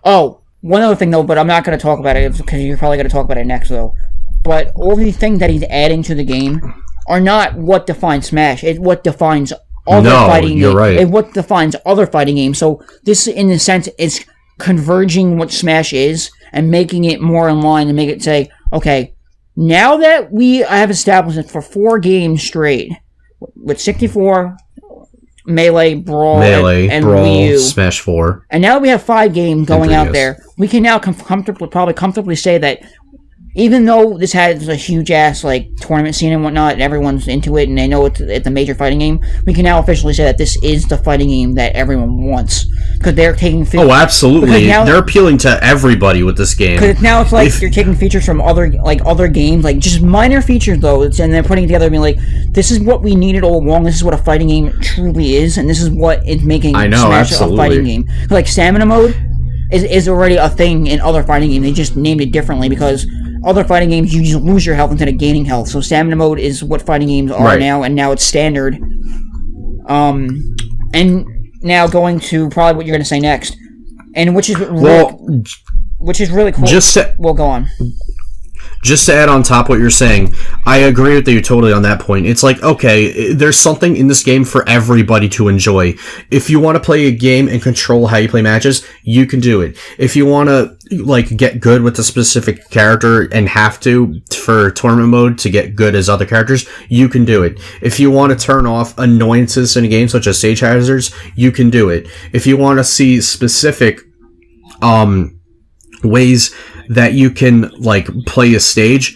Oh, one other thing though, but I'm not going to talk about it because you're probably going to talk about it next though. But all the things that he's adding to the game are not what defines Smash. It's what defines other fighting games. Right. It's what defines other fighting games. So this, in a sense, is converging what Smash is and making it more in line and make it say, okay, now that we have established it for 4 games straight, with 64, Melee, Brawl, and Brawl, Wii U, Smash 4. and now that we have 5 games going out there, we can now comfortably say that even though this has a huge-ass, tournament scene and whatnot, and everyone's into it, and they know it's a major fighting game, we can now officially say that this is the fighting game that everyone wants. Because they're taking... Oh, absolutely. They're appealing to everybody with this game. Because now it's like you're taking features from other games, just minor features, though, and they're putting it together and being like, this is what we needed all along, this is what a fighting game truly is, and this is what is making Smash a fighting game. Like, Stamina Mode is already a thing in other fighting games. They just named it differently because... other fighting games, you just lose your health instead of gaining health. So Stamina Mode is what fighting games are now, and now it's standard. And now going to probably what you're going to say next, and which is really cool. Go on. Just to add on top what you're saying, I agree with you totally on that point. It's like, okay, there's something in this game for everybody to enjoy. If you want to play a game and control how you play matches, you can do it. If you want to, get good with a specific character and have to for tournament mode to get good as other characters, you can do it. If you want to turn off annoyances in a game such as stage hazards, you can do it. If you want to see specific, ways that you can play a stage,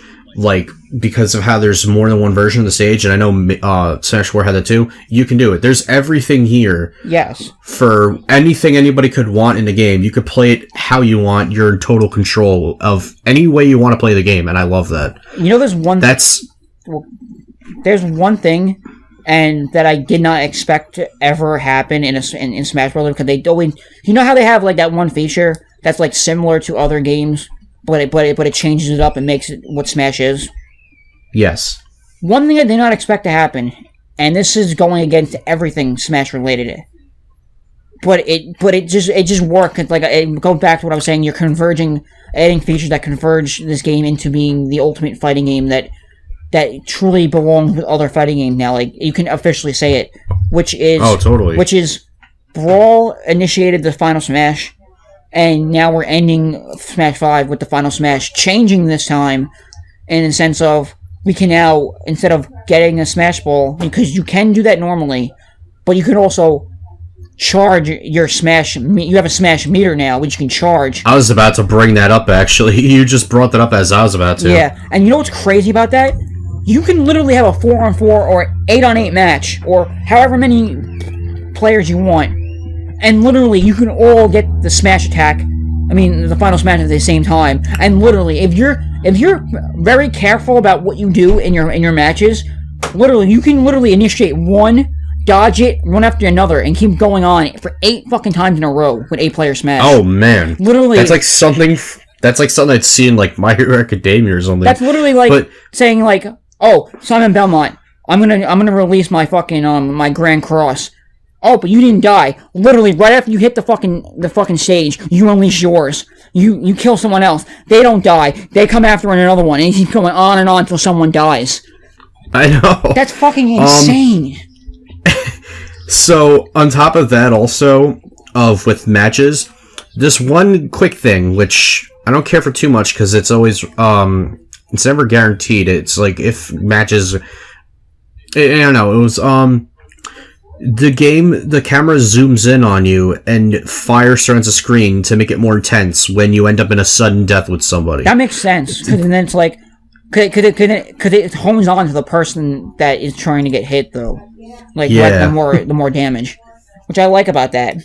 because of how there's more than one version of the stage, and I know Smash 4 had that too, you can do it. There's everything here. Yes. For anything anybody could want in the game. You could play it how you want. You're in total control of any way you want to play the game, and I love that. There's one thing and that I did not expect to ever happen in Smash Bros. Because they always, how they have that one feature that's similar to other games, but it changes it up and makes it what Smash is. Yes. One thing I did not expect to happen, and this is going against everything Smash related, but it just worked. It goes back to what I was saying. You're adding features that converge this game into being the ultimate fighting game that truly belongs with other fighting games now. You can officially say it, which is Brawl initiated the Final Smash. And now we're ending Smash 5 with the Final Smash, changing this time in the sense of we can now, instead of getting a Smash Ball, because you can do that normally, but you can also charge your Smash. You have a Smash meter now, which you can charge. I was about to bring that up, actually. You just brought that up as I was about to. Yeah, and you know what's crazy about that? You can literally have a 4-on-4 or 8-on-8 match, or however many players you want. And literally, you can all get the Smash attack, the Final Smash at the same time. And literally, if you're very careful about what you do in your matches, literally, you can initiate one, dodge it, one after another, and keep going on for 8 fucking times in a row with 8-player Smash. Oh, man. Literally. That's something I'd see in, My Hero Academia or something. That's literally saying, oh, Simon Belmont, I'm gonna release my fucking, my Grand Cross. Oh, but you didn't die. Literally, right after you hit the fucking stage, you unleash yours. You kill someone else. They don't die. They come after another one, and you keep going on and on until someone dies. I know. That's fucking insane. So, on top of that, also, with matches, this one quick thing, which I don't care for too much, because it's always, it's never guaranteed. It's if matches, I don't know, it was, the camera zooms in on you and fire surrounds the screen to make it more intense when you end up in a sudden death with somebody. That makes sense, because then it's could it hones on to the person that is trying to get hit though, the more damage, which I like about that.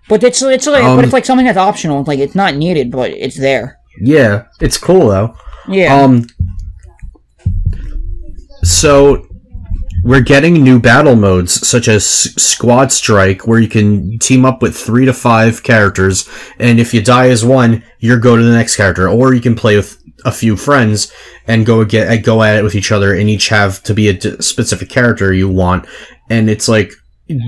But it's something that's optional. It's not needed, but it's there. Yeah, it's cool though. Yeah. So. We're getting new battle modes, such as Squad Strike, where you can team up with 3 to 5 characters, and if you die as one, you go to the next character, or you can play with a few friends and go at it with each other, and each have to be a specific character you want, and it's like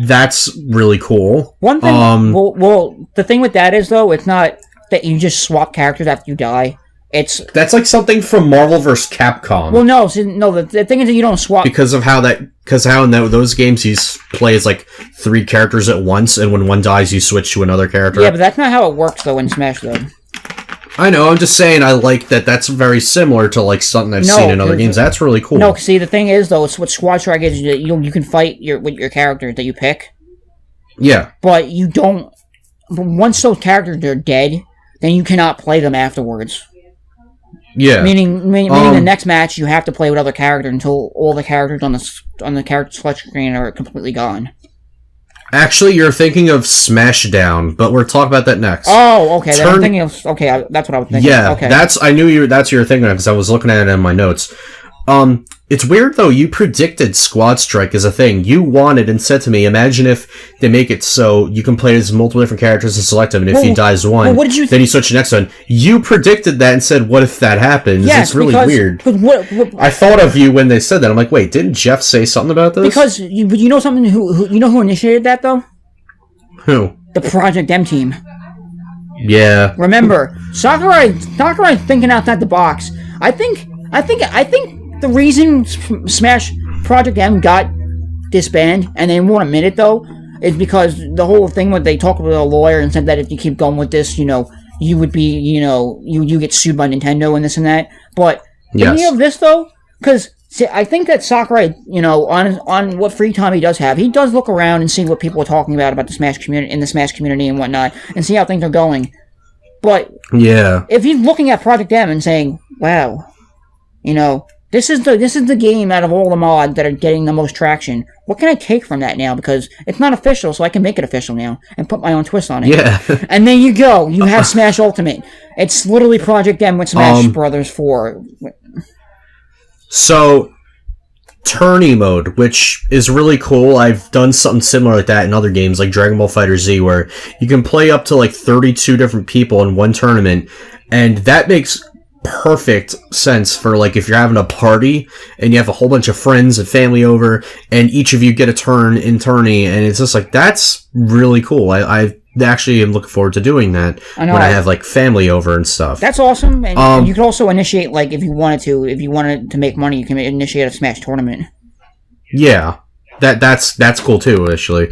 that's really cool. One thing, well, the thing with that is though, it's not that you just swap characters after you die. That's like something from Marvel vs. Capcom. Well, no, the thing is that you don't swap because how in those games you play as like 3 characters at once, and when one dies, you switch to another character. Yeah, but that's not how it works though in Smash though. I know. I'm just saying. I like that. That's very similar to like something I've seen in other games. That's really cool. No, see, the thing is though, it's what Squad Strike is. You can fight with your character that you pick. Yeah, but you don't. But once those characters are dead, then you cannot play them afterwards. Yeah. Meaning the next match you have to play with other characters until all the characters on the character selection screen are completely gone. Actually, you're thinking of Smashdown, but we'll talk about that next. Oh, okay. I'm thinking of that's what I was thinking. Yeah, okay. that's what you were thinking of because I was looking at it in my notes. It's weird though. You predicted Squad Strike as a thing. You wanted and said to me, imagine if they make it so you can play as multiple different characters and select them, and if he dies one, then you switch to the next one. You predicted that and said, "What if that happens?" Yes, it's really weird. I thought of you when they said that. I'm like, wait, didn't Jeff say something about this? Because you know something. Who initiated that though? Who? The Project M team. Yeah. Remember, Sakurai thinking outside the box. I think the reason Smash Project M got disbanded, and they won't admit it though, is because the whole thing when they talked with a lawyer and said that if you keep going with this, you would be, you get sued by Nintendo and this and that. But thinking of this though, because I think that Sakurai, on what free time he does have, he does look around and see what people are talking about the Smash community in the Smash community and whatnot, and see how things are going. But yeah, if he's looking at Project M and saying, "Wow, this is the game out of all the mods that are getting the most traction. What can I take from that now? Because it's not official, so I can make it official now and put my own twist on it." Yeah. And then you go. You have Smash Ultimate. It's literally Project M with Smash Brothers 4. So, tourney mode, which is really cool. I've done something similar like that in other games, like Dragon Ball FighterZ, where you can play up to like 32 different people in one tournament, and that makes perfect sense for like if you're having a party and you have a whole bunch of friends and family over and each of you get a turn in tourney, and it's just like that's really cool. I actually am looking forward to doing that when I have like family over and stuff. That's awesome. And you could also initiate, like, if you wanted to make money, you can initiate a Smash tournament. Yeah, that's cool too, actually.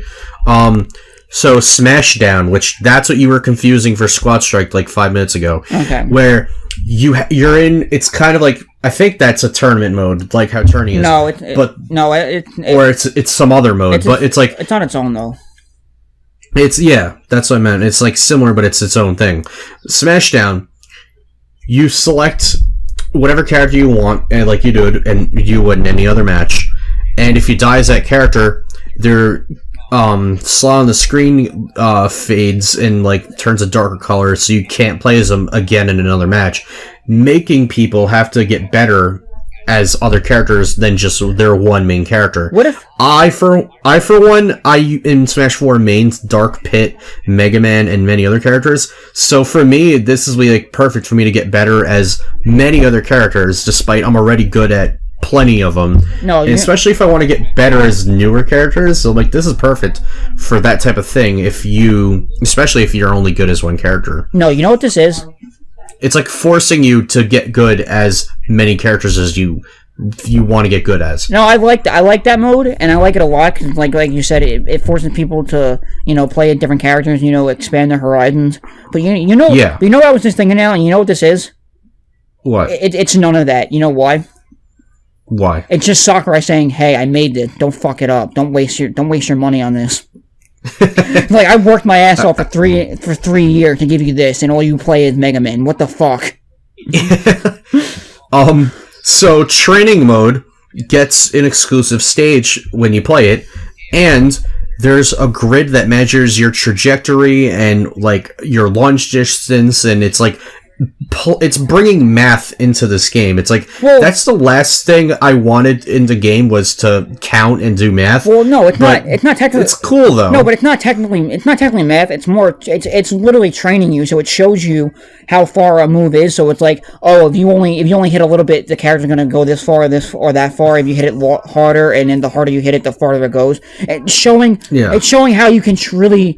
So Smashdown, which that's what you were confusing for Squad Strike like 5 minutes ago. Okay. Where you're in, it's kind of like, I think that's a tournament mode, like how tourney is. No, it's some other mode, but it's like it's on its own though. That's what I meant. It's like similar, but it's its own thing. Smashdown, you select whatever character you want, and like you do, and you would in any other match. And if you die as that character, they're slot on the screen fades and like turns a darker color, so you can't play as them again in another match, making people have to get better as other characters than just their one main character. What if I for one in Smash 4 mains Dark Pit, Mega Man, and many other characters. So for me, this is like perfect for me to get better as many other characters, despite I'm already good at plenty of them. No, and especially if I want to get better as newer characters. So like this is perfect for that type of thing. Especially if you're only good as one character. No, you know what this is? It's like forcing you to get good as many characters as you want to get good as. No, I like that mode, and I like it a lot because, like you said, it forces people to play at different characters, expand their horizons. But you know what I was just thinking now, and you know what this is? What? It's none of that. You know why? Why? It's just Sakurai saying, "Hey, I made this. Don't fuck it up. Don't waste your money on this." Like, I worked my ass off for 3 years to give you this, and all you play is Mega Man. What the fuck? So training mode gets an exclusive stage when you play it, and there's a grid that measures your trajectory and like your launch distance, and it's like it's bringing math into this game. It's like, that's the last thing I wanted in the game was to count and do math. Well, no, it's not. It's not technically. It's cool though. No, but it's not technically math. It's more. It's literally training you. So it shows you how far a move is. So it's like, oh, if you only hit a little bit, the character's gonna go this far, or that far. If you hit it harder, and then the harder you hit it, the farther it goes. It's showing. Yeah. It's showing how you can really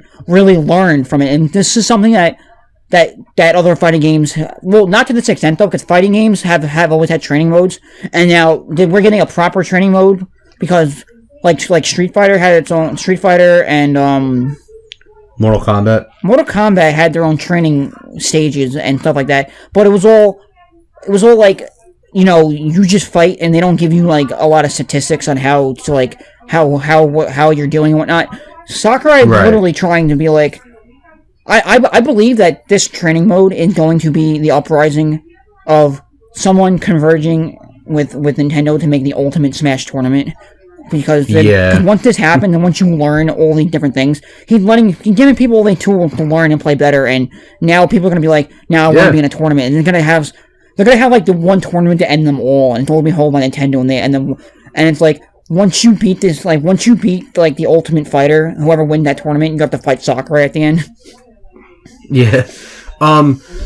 learn from it. And this is something that other fighting games, well, not to this extent though, because fighting games have always had training modes, and now we're getting a proper training mode because like Street Fighter had its own Street Fighter, and Mortal Kombat had their own training stages and stuff like that, but it was all like, you know, you just fight and they don't give you like a lot of statistics on how to like how you're doing and whatnot. Sakurai is literally trying to be like, I believe that this training mode is going to be the uprising of someone converging with Nintendo to make the ultimate Smash tournament. Because once this happens, and once you learn all these different things, he's giving people the tools to learn and play better. And now people are gonna be like, now I want to be in a tournament, and they're gonna have like the one tournament to end them all, and it'll be held by Nintendo, and it's like, once you beat like the Ultimate Fighter, whoever wins that tournament, you have to fight Sakurai at the end. Yeah.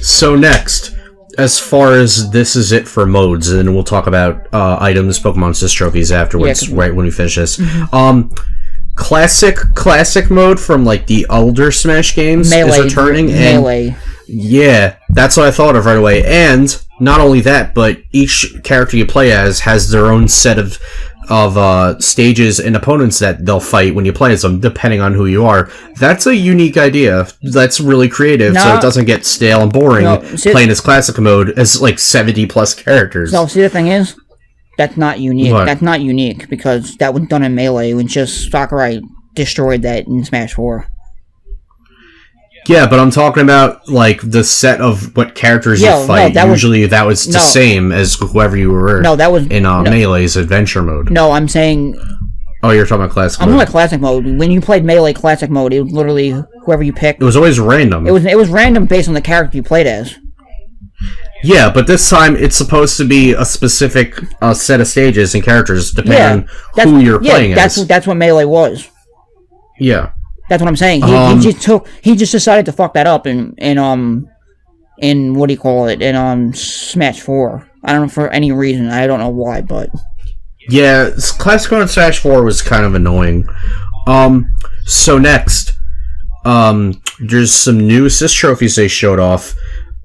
So next, as far as this is it for modes, and we'll talk about items, Pokemon Assist trophies afterwards, right when we finish this. Mm-hmm. Classic mode from like the older Smash games is returning. Melee. Yeah, that's what I thought of right away. And not only that, but each character you play as has their own set of stages and opponents that they'll fight when you play as them, depending on who you are. That's a unique idea. That's really creative, so it doesn't get stale and boring playing this classic mode as like 70 plus characters. No, see, the thing is, that's not unique. What? That's not unique because that was done in Melee when just Sakurai destroyed that in Smash 4. Yeah, but I'm talking about like the set of what characters you fight. That was the same as whoever you were. No, that was in Melee's adventure mode. No, I'm saying. Oh, you're talking about classic mode. I'm talking about classic mode. When you played Melee classic mode, it was literally whoever you picked. It was always random. It was random based on the character you played as. Yeah, but this time it's supposed to be a specific set of stages and characters depending on who you're playing as. That's what Melee was. Yeah. That's what I'm saying. He just decided to fuck that up in what do you call it, in Smash 4. I don't know, for any reason. I don't know why, but yeah, Classic Mode Smash 4 was kind of annoying. So next, there's some new assist trophies they showed off.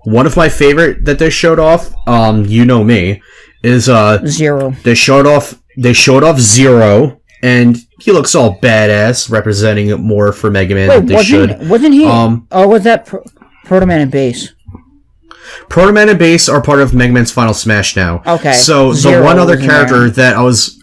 One of my favorite that they showed off, you know me, is Zero. They showed off Zero. And he looks all badass, representing it more for Mega Man than they should. Wasn't he? Or was that Proto Man and Base? Proto Man and Base are part of Mega Man's Final Smash now. Okay. So the one other character that I was...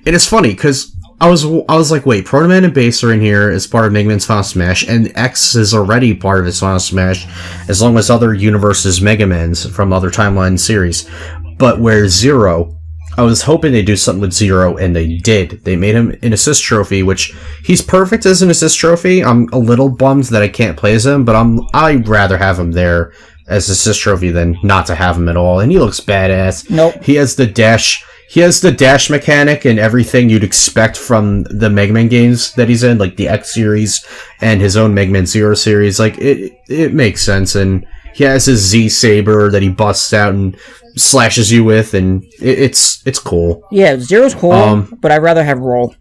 And it's funny, because I was like, wait, Proto Man and Base are in here as part of Mega Man's Final Smash, and X is already part of his Final Smash, as long as other universes Mega Man's from other timeline series. But where Zero... I was hoping they'd do something with Zero, and they did. They made him an assist trophy, which he's perfect as an assist trophy. I'm a little bummed that I can't play as him, but I'd rather have him there as assist trophy than not to have him at all. And he looks badass. Nope. He has the dash mechanic and everything you'd expect from the Mega Man games that he's in, like the X series and his own Mega Man Zero series. Like it makes sense, and he has his Z Saber that he busts out and slashes you with, and it's cool. Yeah, Zero's cool, but I'd rather have Rool.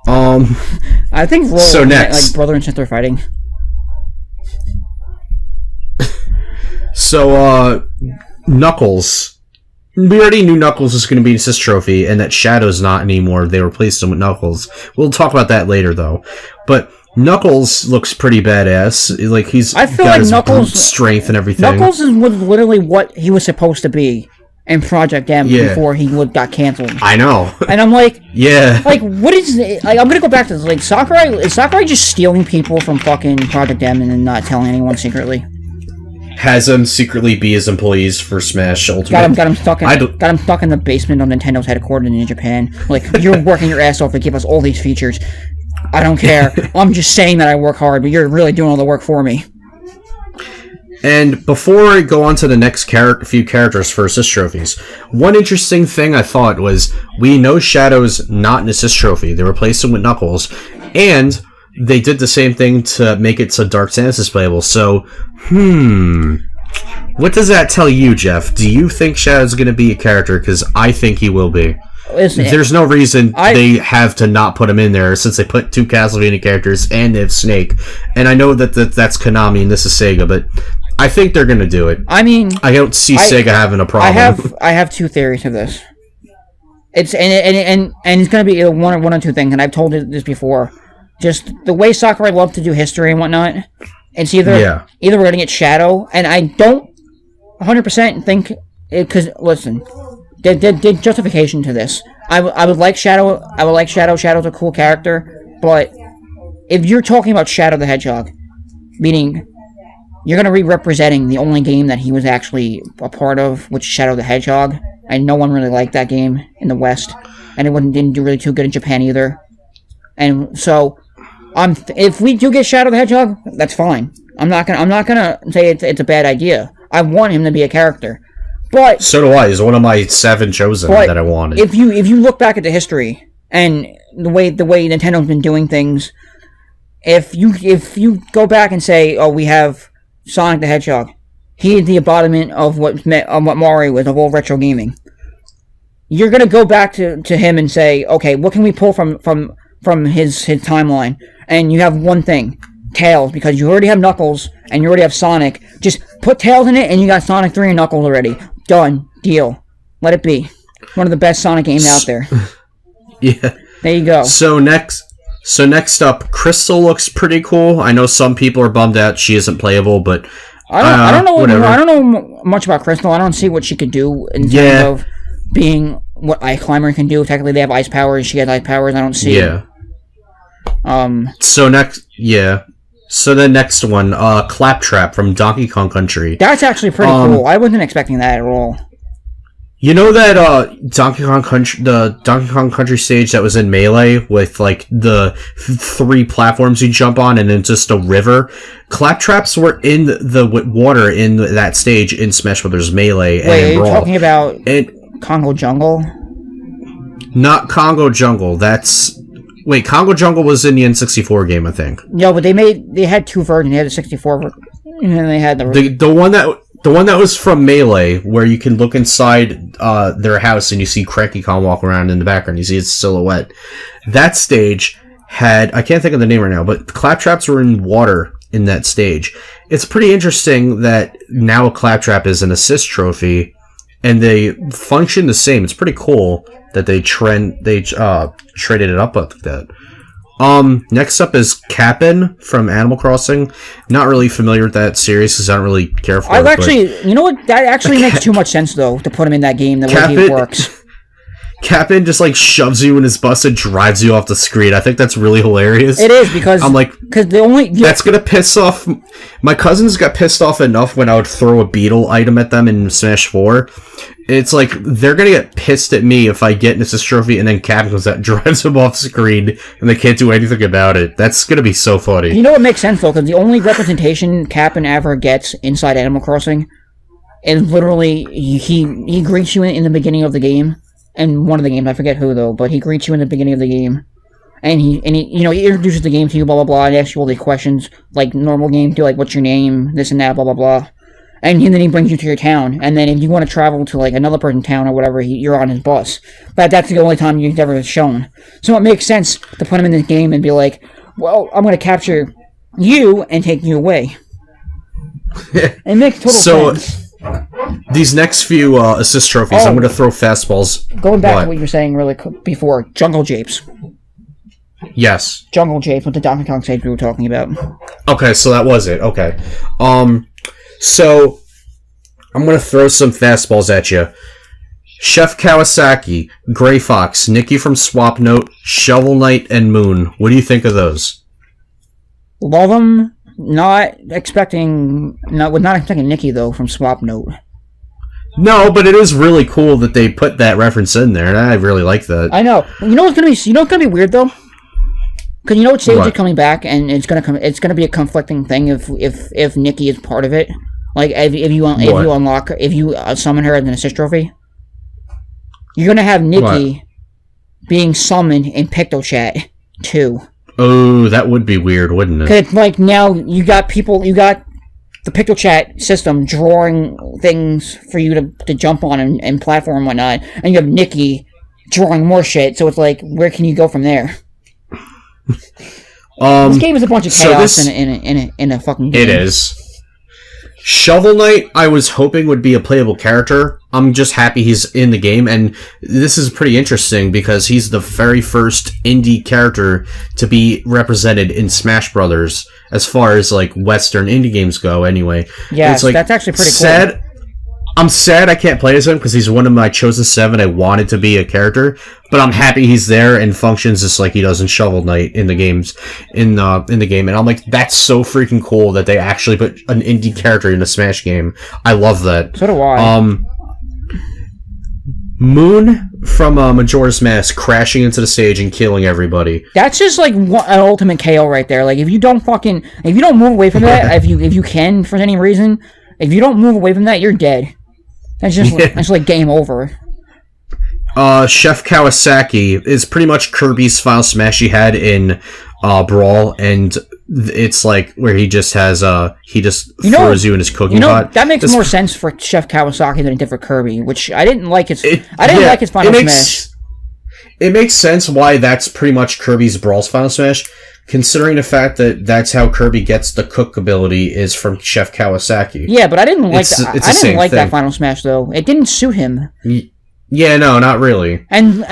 I think Rool so next, like brother and sister fighting. So Knuckles, we already knew Knuckles was going to be an assist trophy, and that Shadow's not anymore. They replaced him with Knuckles. We'll talk about that later, though. But Knuckles looks pretty badass. Like I feel got like his Knuckles strength and everything. Knuckles was literally what he was supposed to be in Project M before he got canceled. I know. And I'm like, yeah. Like, what is it? Like, I'm gonna go back to this. Like, is Sakurai just stealing people from fucking Project M and then not telling anyone secretly? Has them secretly be his employees for Smash Ultimate. Got him stuck in the basement of Nintendo's headquarters in Japan. Like, you're working your ass off to give us all these features. I don't care. I'm just saying that I work hard, but you're really doing all the work for me. And before I go on to the next few characters for assist trophies, one interesting thing I thought was we know Shadow's not an assist trophy. They replaced him with Knuckles, and they did the same thing to make it so Dark Samus is playable. So, what does that tell you, Jeff? Do you think Shadow's going to be a character? Because I think he will be. There's no reason they have to not put him in there since they put 2 Castlevania characters and they have Snake. And I know that's Konami and this is Sega, but I think they're going to do it. I mean, I don't see Sega having a problem. I have 2 theories to this. It's and it's going to be one or two things, and I've told this before. Just the way Sakurai loved to do history and whatnot. It's either we're going to get Shadow, and I don't 100% think it, because listen, there's justification to this. I would like Shadow. I would like Shadow. Shadow's a cool character, but if you're talking about Shadow the Hedgehog, meaning you're going to be representing the only game that he was actually a part of, which is Shadow the Hedgehog, and no one really liked that game in the West, and it didn't do really too good in Japan either. And so, if we do get Shadow the Hedgehog, that's fine. I'm not gonna say it's a bad idea. I want him to be a character, but so do I. He's one of my 7 chosen that I wanted. If you look back at the history and the way Nintendo's been doing things, if you go back and say, oh, we have Sonic the Hedgehog, he is the embodiment of what Mario is, of all retro gaming. You're gonna go back to him and say, okay, what can we pull from his timeline? And you have one thing, Tails, because you already have Knuckles and you already have Sonic. Just put Tails in it and you got Sonic 3 and Knuckles already. Done. Deal. Let it be. One of the best Sonic games out there. Yeah. There you go. So next up, Crystal looks pretty cool. I know some people are bummed out she isn't playable, but I don't know. Whatever. I don't know much about Crystal. I don't see what she could do in terms of being what Ice Climber can do. Technically, they have ice powers. She has ice powers. I don't see. Yeah. So the next one, Claptrap from Donkey Kong Country. That's actually pretty cool. I wasn't expecting that at all. You know that the Donkey Kong Country stage that was in Melee with like the 3 platforms you jump on and then just a river? Claptraps were in the water in that stage in Smash Bros. Melee. Wait, and are you talking about Congo Jungle? Not Congo Jungle. Congo Jungle was in the N64 game, I think. No, but they had 2 versions. They had the 64 version, and then they had the one that was from Melee, where you can look inside their house and you see Cranky Kong walk around in the background. You see his silhouette. That stage had, I can't think of the name right now, but Claptraps were in water in that stage. It's pretty interesting that now a Claptrap is an assist trophy, and they function the same. It's pretty cool that they traded it up like that. Next up is Cap'n from Animal Crossing. Not really familiar with that series because I don't really care for it. You know what? That actually makes too much sense, though, to put him in that game, the way he works. Cap'n just, like, shoves you in his bus and drives you off the screen. I think that's really hilarious. It is, because... I'm like, that's gonna piss off... My cousins got pissed off enough when I would throw a beetle item at them in Smash 4. It's like, they're gonna get pissed at me if I get an assist trophy and then Cap'n goes out and drives them off screen and they can't do anything about it. That's gonna be so funny. You know what makes sense, though? Because the only representation Cap'n ever gets inside Animal Crossing is literally, he greets you in the beginning of the game. And one of the games, I forget who though, but he greets you in the beginning of the game, and he he introduces the game to you, blah blah blah, and asks you all these questions like normal game do, like what's your name, this and that, blah blah blah, and then he brings you to your town, and then if you want to travel to like another person's town or whatever, you're on his bus. But that's the only time you've ever shown. So it makes sense to put him in the game and be like, well, I'm going to capture you and take you away. It makes total sense. These next few assist trophies, I'm going to throw fastballs. Going back to what you were saying really before, Jungle Japes. Yes. Jungle Japes with the Donkey Kong stage we were talking about. Okay, so that was it. Okay. So I'm going to throw some fastballs at you. Chef Kawasaki, Gray Fox, Nikki from Swap Note, Shovel Knight, and Moon. What do you think of those? Love them. Not expecting Nikki though from Swap Note. No, but it is really cool that they put that reference in there, and I really like that. I know. You know what's gonna be weird though? Because Sage is coming back, and it's gonna be a conflicting thing if Nikki is part of it. Like if you unlock if you summon her as an assist trophy, you're gonna have Nikki being summoned in PictoChat too. Oh, that would be weird, wouldn't it? Because like now you got the PictoChat system drawing things for you to jump on and platform and whatnot, and you have Nikki drawing more shit. So it's like, where can you go from there? This game is a bunch of chaos in a fucking game. It is. Shovel Knight, I was hoping would be a playable character. I'm just happy he's in the game, and this is pretty interesting because he's the very first indie character to be represented in Smash Brothers, as far as like Western indie games go. Anyway, yeah, like, that's actually pretty sad. Cool. I'm sad I can't play as him because he's one of my chosen 7. I wanted to be a character, but I'm happy he's there and functions just like he does in Shovel Knight in the games in the game. And I'm like, that's so freaking cool that they actually put an indie character in a Smash game. I love that. So do I. Moon from Majora's Mask crashing into the stage and killing everybody. That's just like an ultimate KO right there. Like if you don't move away from that, if you can for any reason, if you don't move away from that, you're dead. That's just like game over. Chef Kawasaki is pretty much Kirby's Final Smash he had in Brawl, and it's like where he just has he just throws you in his cooking pot. That makes more sense for Chef Kawasaki than it did for Kirby, which I didn't like his Final Smash. It makes sense why that's pretty much Kirby's Brawl's Final Smash, considering the fact that that's how Kirby gets the cook ability is from Chef Kawasaki. Yeah, but I didn't like that Final Smash though. It didn't suit him. Yeah, no, not Really. Gray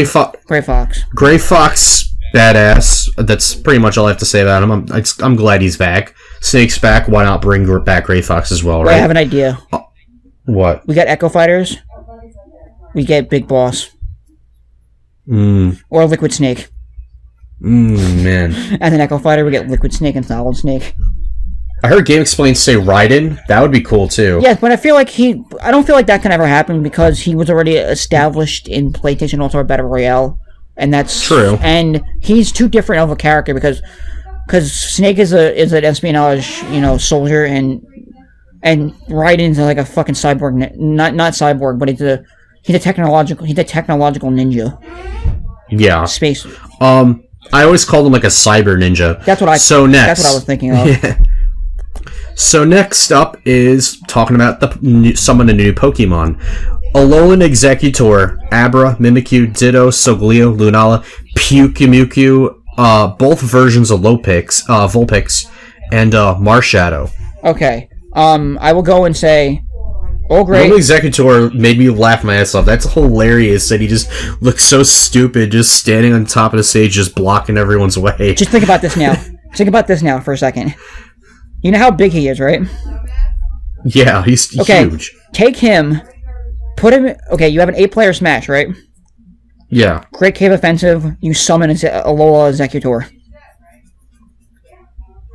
Fox. Gray Fox, badass. That's pretty much all I have to say about him. I'm glad he's back. Snake's back. Why not bring back Gray Fox as well? Right? I have an idea. What? We got Echo Fighters. We get Big Boss. Or Liquid Snake. Man. As an Echo Fighter, we get Liquid Snake and Solid Snake. I heard Game Explain say Raiden. That would be cool too. Yes, but I don't feel like that can ever happen because he was already established in PlayStation All-Star Battle Royale, and that's true. And he's too different of a character because Snake is an espionage, soldier, and Raiden's like a fucking cyborg, not cyborg, but he's a technological ninja. Yeah. Space. I always called him like a cyber ninja. That's what I was thinking of. Yeah. So next up is talking about summon a new Pokemon. Alolan Executor, Abra, Mimikyu, Ditto, Solgaleo, Lunala, Pyukumuku, both versions of Vulpix, and Marshadow. Okay. I will go and say, oh great. Alolan Executor made me laugh my ass off. That's hilarious that he just looks so stupid just standing on top of the stage just blocking everyone's way. Just think about this now. Think about this now for a second. You know how big he is, right? Yeah, he's huge. Take him, put him... Okay, you have an 8-player Smash, right? Yeah. Great Cave Offensive, you summon Alola Executor.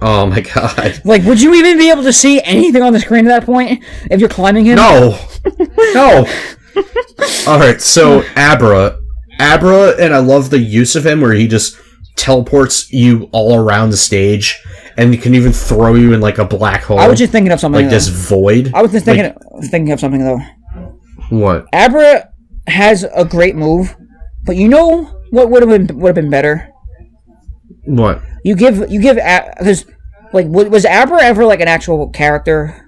Oh my god. Like, would you even be able to see anything on the screen at that point if you're climbing him? No. No. Alright, so Abra, and I love the use of him where he just teleports you all around the stage, and he can even throw you in like a black hole. I was just thinking of something like this void. I was just thinking of something though. What? Abra has a great move, but you know what would have been better? What? You give because like was Abra ever like an actual character?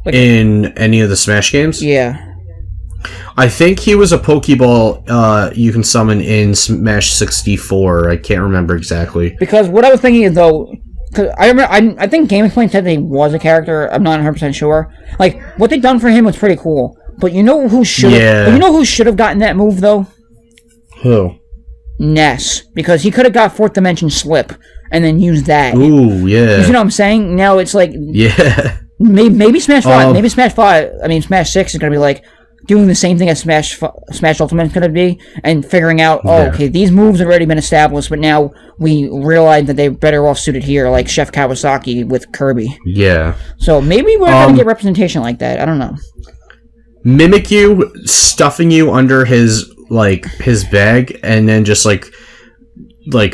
Like, in any of the Smash games? Yeah. I think he was a Pokeball you can summon in Smash 64. I can't remember exactly. Because what I was thinking is, though, because I think Game Explain said that he was a character. I'm not 100% sure. Like, what they done for him was pretty cool. But you know who should have gotten that move, though? Who? Ness. Because he could have got 4th Dimension Slip and then used that. Ooh, yeah. You know what I'm saying? Now it's like... Yeah. Maybe Smash 5. Maybe Smash 5. I mean, Smash 6 is going to be like... doing the same thing as Smash Ultimate is going to be, and figuring out, okay, these moves have already been established, but now we realize that they're better off suited here, like Chef Kawasaki with Kirby. Yeah. So maybe we're going to get representation like that. I don't know. Mimikyu stuffing you under his bag, and then just, like, like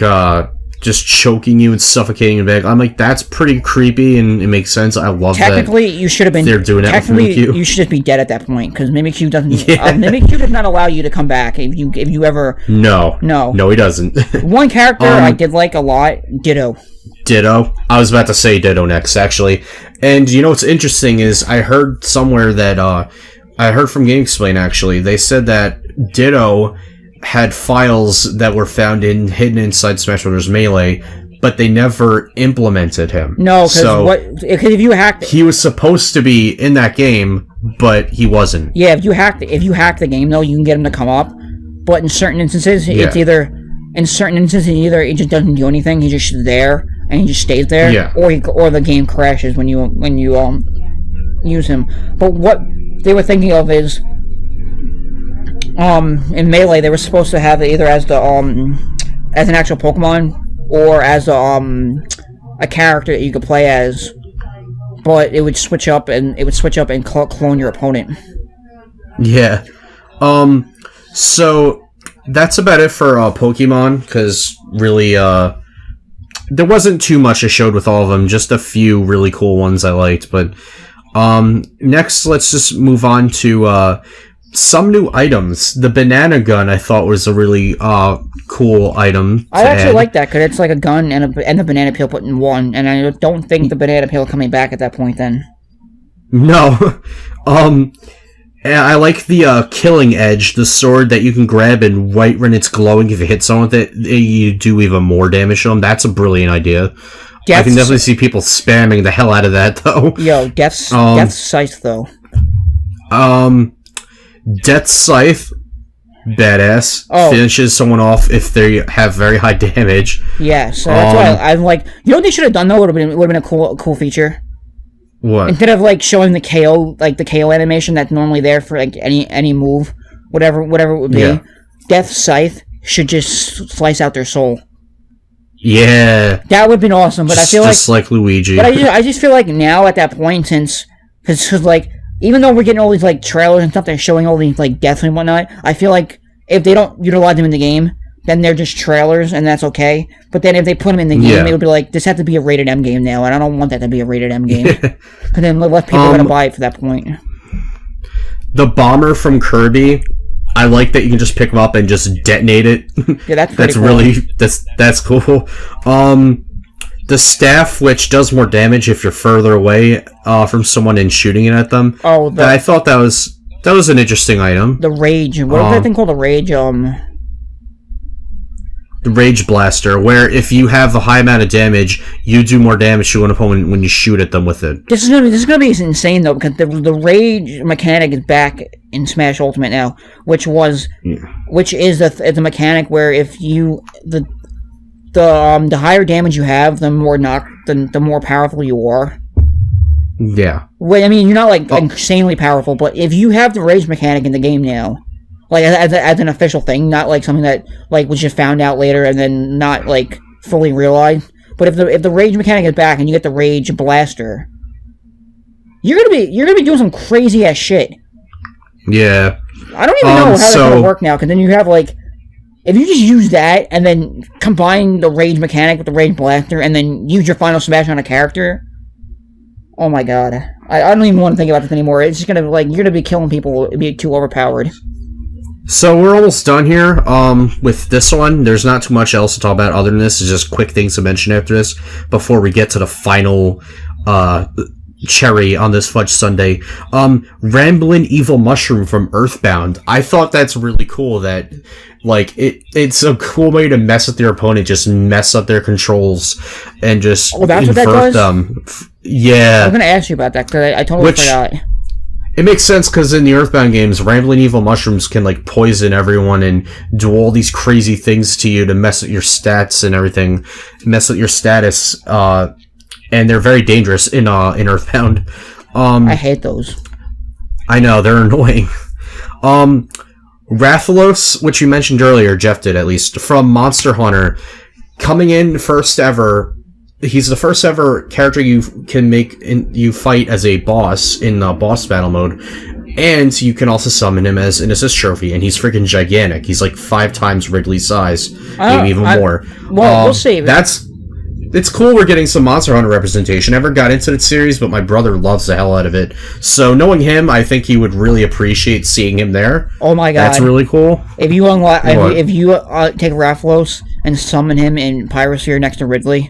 just choking you and suffocating you back. I'm like, that's pretty creepy, and it makes sense. I love technically, you should have been. They're doing that. Technically, you should just be dead at that point because Mimikyu doesn't. Yeah. Mimikyu does not allow you to come back if you ever. No, he doesn't. One character I did like a lot, Ditto. Ditto. I was about to say Ditto next, actually. And you know what's interesting is I heard somewhere that I heard from GameXplain actually. They said that Ditto had files that were found hidden inside Smash Bros. Melee, but they never implemented him. No, because if you hacked, he was supposed to be in that game, but he wasn't. Yeah, if you hack the game though, you can get him to come up. But in certain instances, it's either either he just doesn't do anything, he's just there and he just stays there, or the game crashes when you use him. But what they were thinking of is. In Melee, they were supposed to have it either as as an actual Pokemon or as a character that you could play as, but it would switch up and clone your opponent. Yeah. So that's about it for Pokemon, because really, there wasn't too much I showed with all of them. Just a few really cool ones I liked. But next, let's just move on to some new items. The banana gun I thought was a really cool item. I actually like that because it's like a gun and the banana peel put in one, and I don't think the banana peel coming back at that point. Then no, I like the killing edge, the sword that you can grab and right when it's glowing, if you hit someone with it, you do even more damage to them. That's a brilliant idea. I can definitely see people spamming the hell out of that though. Yo, Death's Scythe though. Death's Scythe, badass. Finishes someone off if they have very high damage. Yeah, so that's why I'm like, you know what they should have done though? Would have been a cool feature. What? Instead of like showing the KO animation that's normally there for like any move, whatever it would be, Death's Scythe should just slice out their soul. Yeah, that would have been awesome. But I feel just like Luigi. But I just feel like now at that point, because like. Even though we're getting all these like trailers and stuff, they're showing all these like deaths and whatnot. I feel like if they don't utilize them in the game, then they're just trailers, and that's okay. But then if they put them in the game, it would be like, this has to be a rated M game now, and I don't want that to be a rated M game. Because then less people are gonna buy it for that point. The bomber from Kirby, I like that you can just pick them up and just detonate it. Yeah, that's cool. Really that's cool. The staff, which does more damage if you're further away from someone and shooting it at them. I thought that was an interesting item. The Rage. What was that thing called? The Rage? The Rage Blaster, where if you have a high amount of damage, you do more damage to an opponent when you shoot at them with it. This is gonna be insane though, because the Rage mechanic is back in Smash Ultimate now, which is the mechanic where if you the higher damage you have, the more powerful you are. Yeah. Well, I mean, you're not like insanely powerful, but if you have the Rage mechanic in the game now, like as an official thing, not like something that like was just found out later and then not like fully realized. But if the Rage mechanic is back and you get the Rage Blaster, you're gonna be doing some crazy ass shit. Yeah. I don't even know how that's gonna work now, because then you have like. If you just use that, and then combine the Rage mechanic with the Rage Blaster, and then use your final smash on a character, oh my god. I don't even want to think about this anymore. It's just gonna, like, you're gonna be killing people, it'd be too overpowered. So we're almost done here, with this one. There's not too much else to talk about other than this. It's just quick things to mention after this, before we get to the final, cherry on this fudge sundae. Ramblin' Evil Mushroom from Earthbound. I thought that's really cool that, like, it's a cool way to mess with your opponent, just mess up their controls, and just invert them. Yeah. I was gonna ask you about that, because I totally forgot. It makes sense, because in the Earthbound games, Ramblin' Evil Mushrooms can, like, poison everyone and do all these crazy things to you to mess with your stats and everything, mess with your status, and they're very dangerous in Earthbound. I hate those. I know, they're annoying. Rathalos, which you mentioned earlier, Jeff did at least, from Monster Hunter, coming in first ever. He's the first ever character you can you fight as a boss in boss battle mode. And you can also summon him as an assist trophy, and he's freaking gigantic. He's like 5 times Ridley's size, maybe even more. Well, we'll see. It's cool we're getting some Monster Hunter representation. I never got into the series, but my brother loves the hell out of it. So knowing him, I think he would really appreciate seeing him there. Oh my god. That's really cool. If you take Rathalos and summon him in Pyrosphere next to Ridley.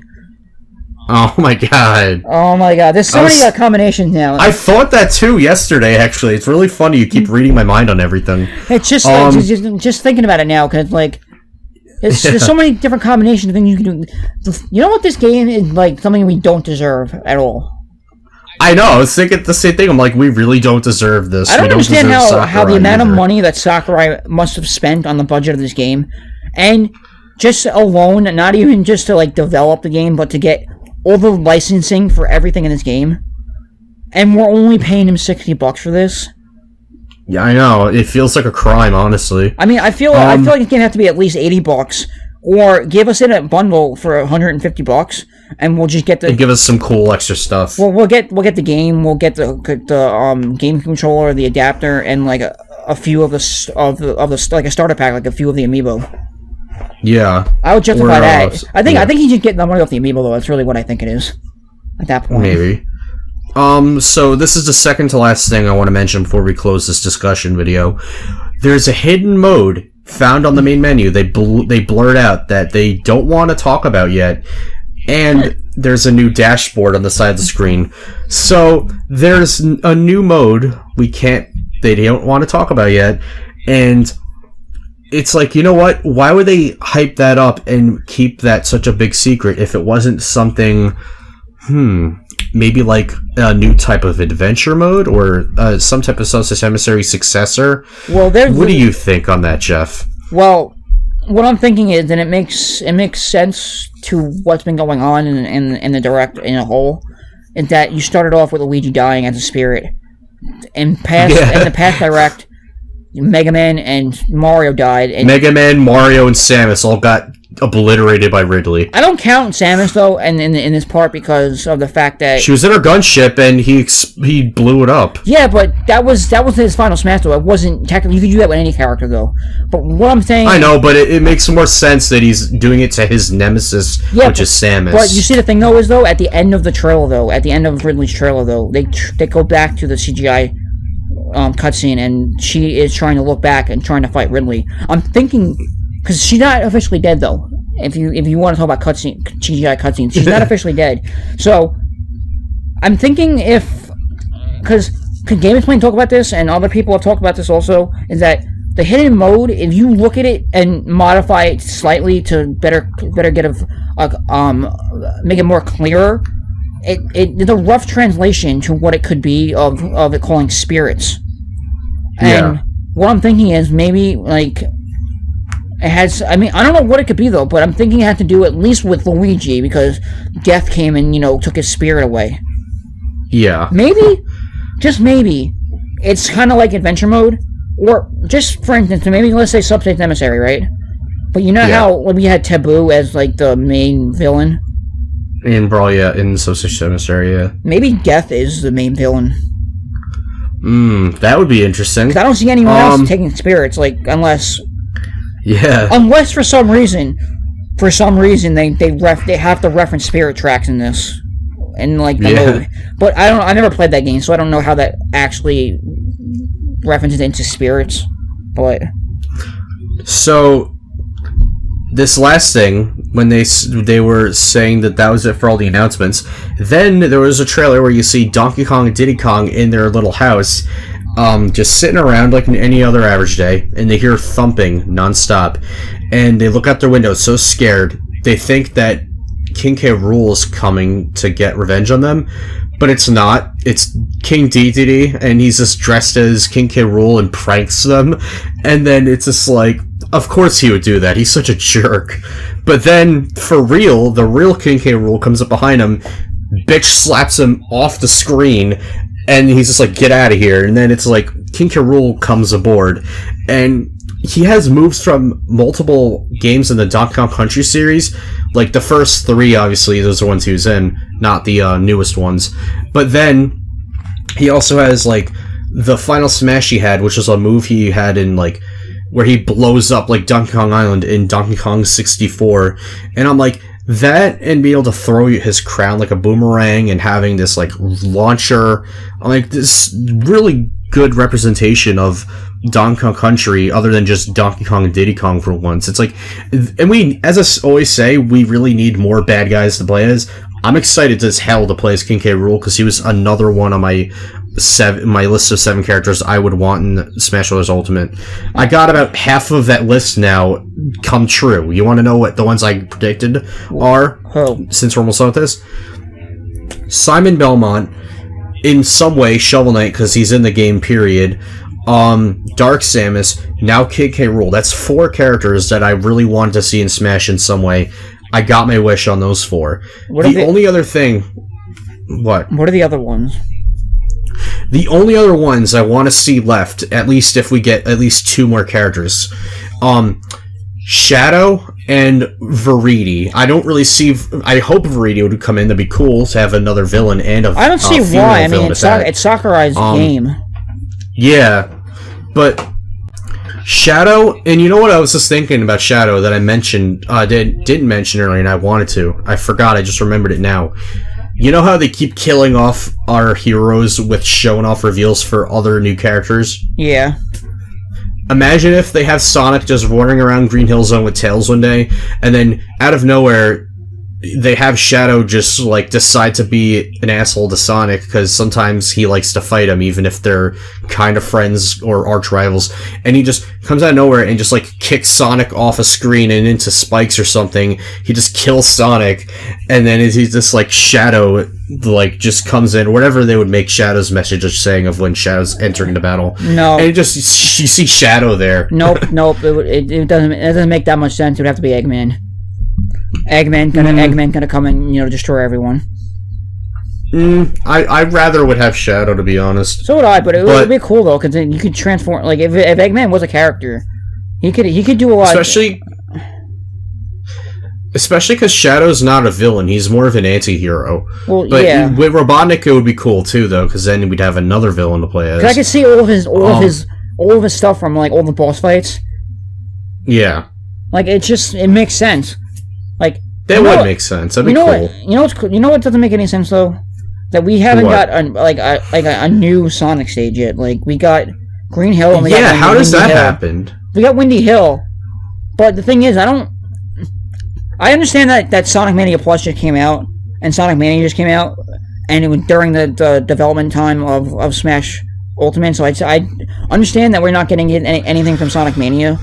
Oh my god. Oh my god. There's so many combinations now. I thought that too yesterday, actually. It's really funny. You keep reading my mind on everything. It's just just thinking about it now, because like there's so many different combinations of things you can do. You know what, this game is like something we don't deserve at all. I know. I was thinking the same thing. I'm like, we really don't deserve this. I don't understand how the amount of money that Sakurai must have spent on the budget of this game, and just alone, not even just to like develop the game, but to get all the licensing for everything in this game, and we're only paying him $60 for this. Yeah, I know. It feels like a crime, honestly. I mean, I feel like it's gonna have to be at least $80, or give us in a bundle for $150, and we'll just get the. And give us some cool extra stuff. Well, we'll get the game. We'll get the game controller, the adapter, and like a few of the like a starter pack, like a few of the amiibo. Yeah, I would justify that. I think he should get the money off the amiibo, though. That's really what I think it is at that point. Maybe. So this is the second to last thing I want to mention before we close this discussion video. There's a hidden mode found on the main menu. They blurred out that they don't want to talk about yet, and there's a new dashboard on the side of the screen. So there's a new mode they don't want to talk about yet, and it's like, you know what? Why would they hype that up and keep that such a big secret if it wasn't something, maybe like a new type of adventure mode or some type of Sunset Emissary successor? Well, what do you think on that, Jeff? Well, what I'm thinking is that it makes sense to what's been going on in the Direct in a whole, is that you started off with Luigi dying as a spirit. In the past Direct, Mega Man and Mario died. And Mega Man, Mario, and Samus all got obliterated by Ridley. I don't count Samus though, and in this part because of the fact that she was in her gunship and he blew it up. Yeah, but that was his final smash though. It wasn't technically. You could do that with any character though. But what I'm saying, I know, but it makes more sense that he's doing it to his nemesis, which is Samus. But you see, the thing though is though, at the end of the trailer though, at the end of Ridley's trailer though, they go back to the CGI cutscene, and she is trying to look back and trying to fight Ridley. I'm thinking, because she's not officially dead though. If you want to talk about CGI cutscenes, she's not officially dead. So I'm thinking because Game Explain talk about this, and other people have talked about this also, is that the hidden mode, if you look at it and modify it slightly to better get make it more clearer, it's a rough translation to what it could be of it calling spirits. And what I'm thinking is maybe like it has. I mean, I don't know what it could be though, but I'm thinking it had to do at least with Luigi because Death came and took his spirit away. Yeah. Maybe, just maybe, it's kind of like adventure mode, or just for instance, maybe let's say Subspace Emissary, right? But you know how we had Taboo as like the main villain. In Subspace Emissary, maybe Death is the main villain. That would be interesting. 'Cause I don't see anyone else taking spirits, like, unless for some reason they have to reference spirit tracks in this, in like the mode. But I never played that game, so I don't know how that actually references into spirits. But so this last thing, when they were saying that was it for all the announcements, then there was a trailer where you see Donkey Kong and Diddy Kong in their little house, just sitting around like any other average day, and they hear thumping nonstop, and they look out their window so scared, they think that King K. Rool is coming to get revenge on them, but it's not. It's King Dedede, and he's just dressed as King K. Rool and pranks them, and then it's just like, of course he would do that. He's such a jerk. But then, for real, the real King K. Rool comes up behind him, bitch slaps him off the screen, and he's just like, get out of here. And then it's like, King K. Rool comes aboard, and he has moves from multiple games in the Donkey Kong Country series. Like, the first 3, obviously, those are ones he was in, not the newest ones. But then, he also has, like, the final smash he had, which was a move he had in, like, where he blows up, like, Donkey Kong Island in Donkey Kong 64. And I'm like, that and being able to throw his crown like a boomerang and having this, like, launcher, like, this really good representation of Donkey Kong Country, other than just Donkey Kong and Diddy Kong for once. It's like, and we, as I always say, we really need more bad guys to play as. I'm excited as hell to play as King K. Rool, because he was another one on my list of 7 characters I would want in Smash Bros. Ultimate. I got about half of that list now come true. You want to know what the ones I predicted are? Oh. Since we're almost done with this? Simon Belmont, in some way, Shovel Knight, because he's in the game, period. Dark Samus, now King K. Rool. That's 4 characters that I really wanted to see in Smash in some way. I got my wish on those 4. The only other thing... What? What are the other ones? The only other ones I want to see left, at least if we get at least 2 more characters, Shadow and Viridi. I don't really see... I hope Viridi would come in. That'd be cool to have another villain and a I don't see why. I mean, it's Sakurai's game. Yeah, but... Shadow, and you know what I was just thinking about Shadow that I mentioned, didn't mention earlier, and I wanted to. I forgot, I just remembered it now. You know how they keep killing off our heroes with showing off reveals for other new characters? Yeah. Imagine if they have Sonic just wandering around Green Hill Zone with Tails one day, and then out of nowhere, they have Shadow just, like, decide to be an asshole to Sonic, because sometimes he likes to fight him, even if they're kind of friends or arch rivals, and he just comes out of nowhere and just, like, kicks Sonic off a screen and into spikes or something. He just kills Sonic, and then he's just, like, Shadow, like, just comes in, whatever they would make Shadow's message saying of when Shadow's entering the battle. No. And you see Shadow there. Nope. It doesn't make that much sense. It would have to be Eggman. Eggman gonna come and, destroy everyone. I rather would have Shadow, to be honest. So would I, but it would be cool though, because you could transform. Like if Eggman was a character, he could do a lot. Especially because Shadow's not a villain; he's more of an anti-hero. Well, but yeah. With Robotnik, it would be cool too, though, because then we'd have another villain to play as. I could see all of his stuff from like all the boss fights. Yeah. Like it makes sense. Like that would make sense. That'd be cool. You know what doesn't make any sense though? That we haven't got a new Sonic stage yet. Like we got Green Hill. And how does that happen? We got Windy Hill, but the thing is, I understand that Sonic Mania Plus just came out, and Sonic Mania just came out, and it was during the development time of Smash Ultimate. So I understand that we're not getting anything from Sonic Mania,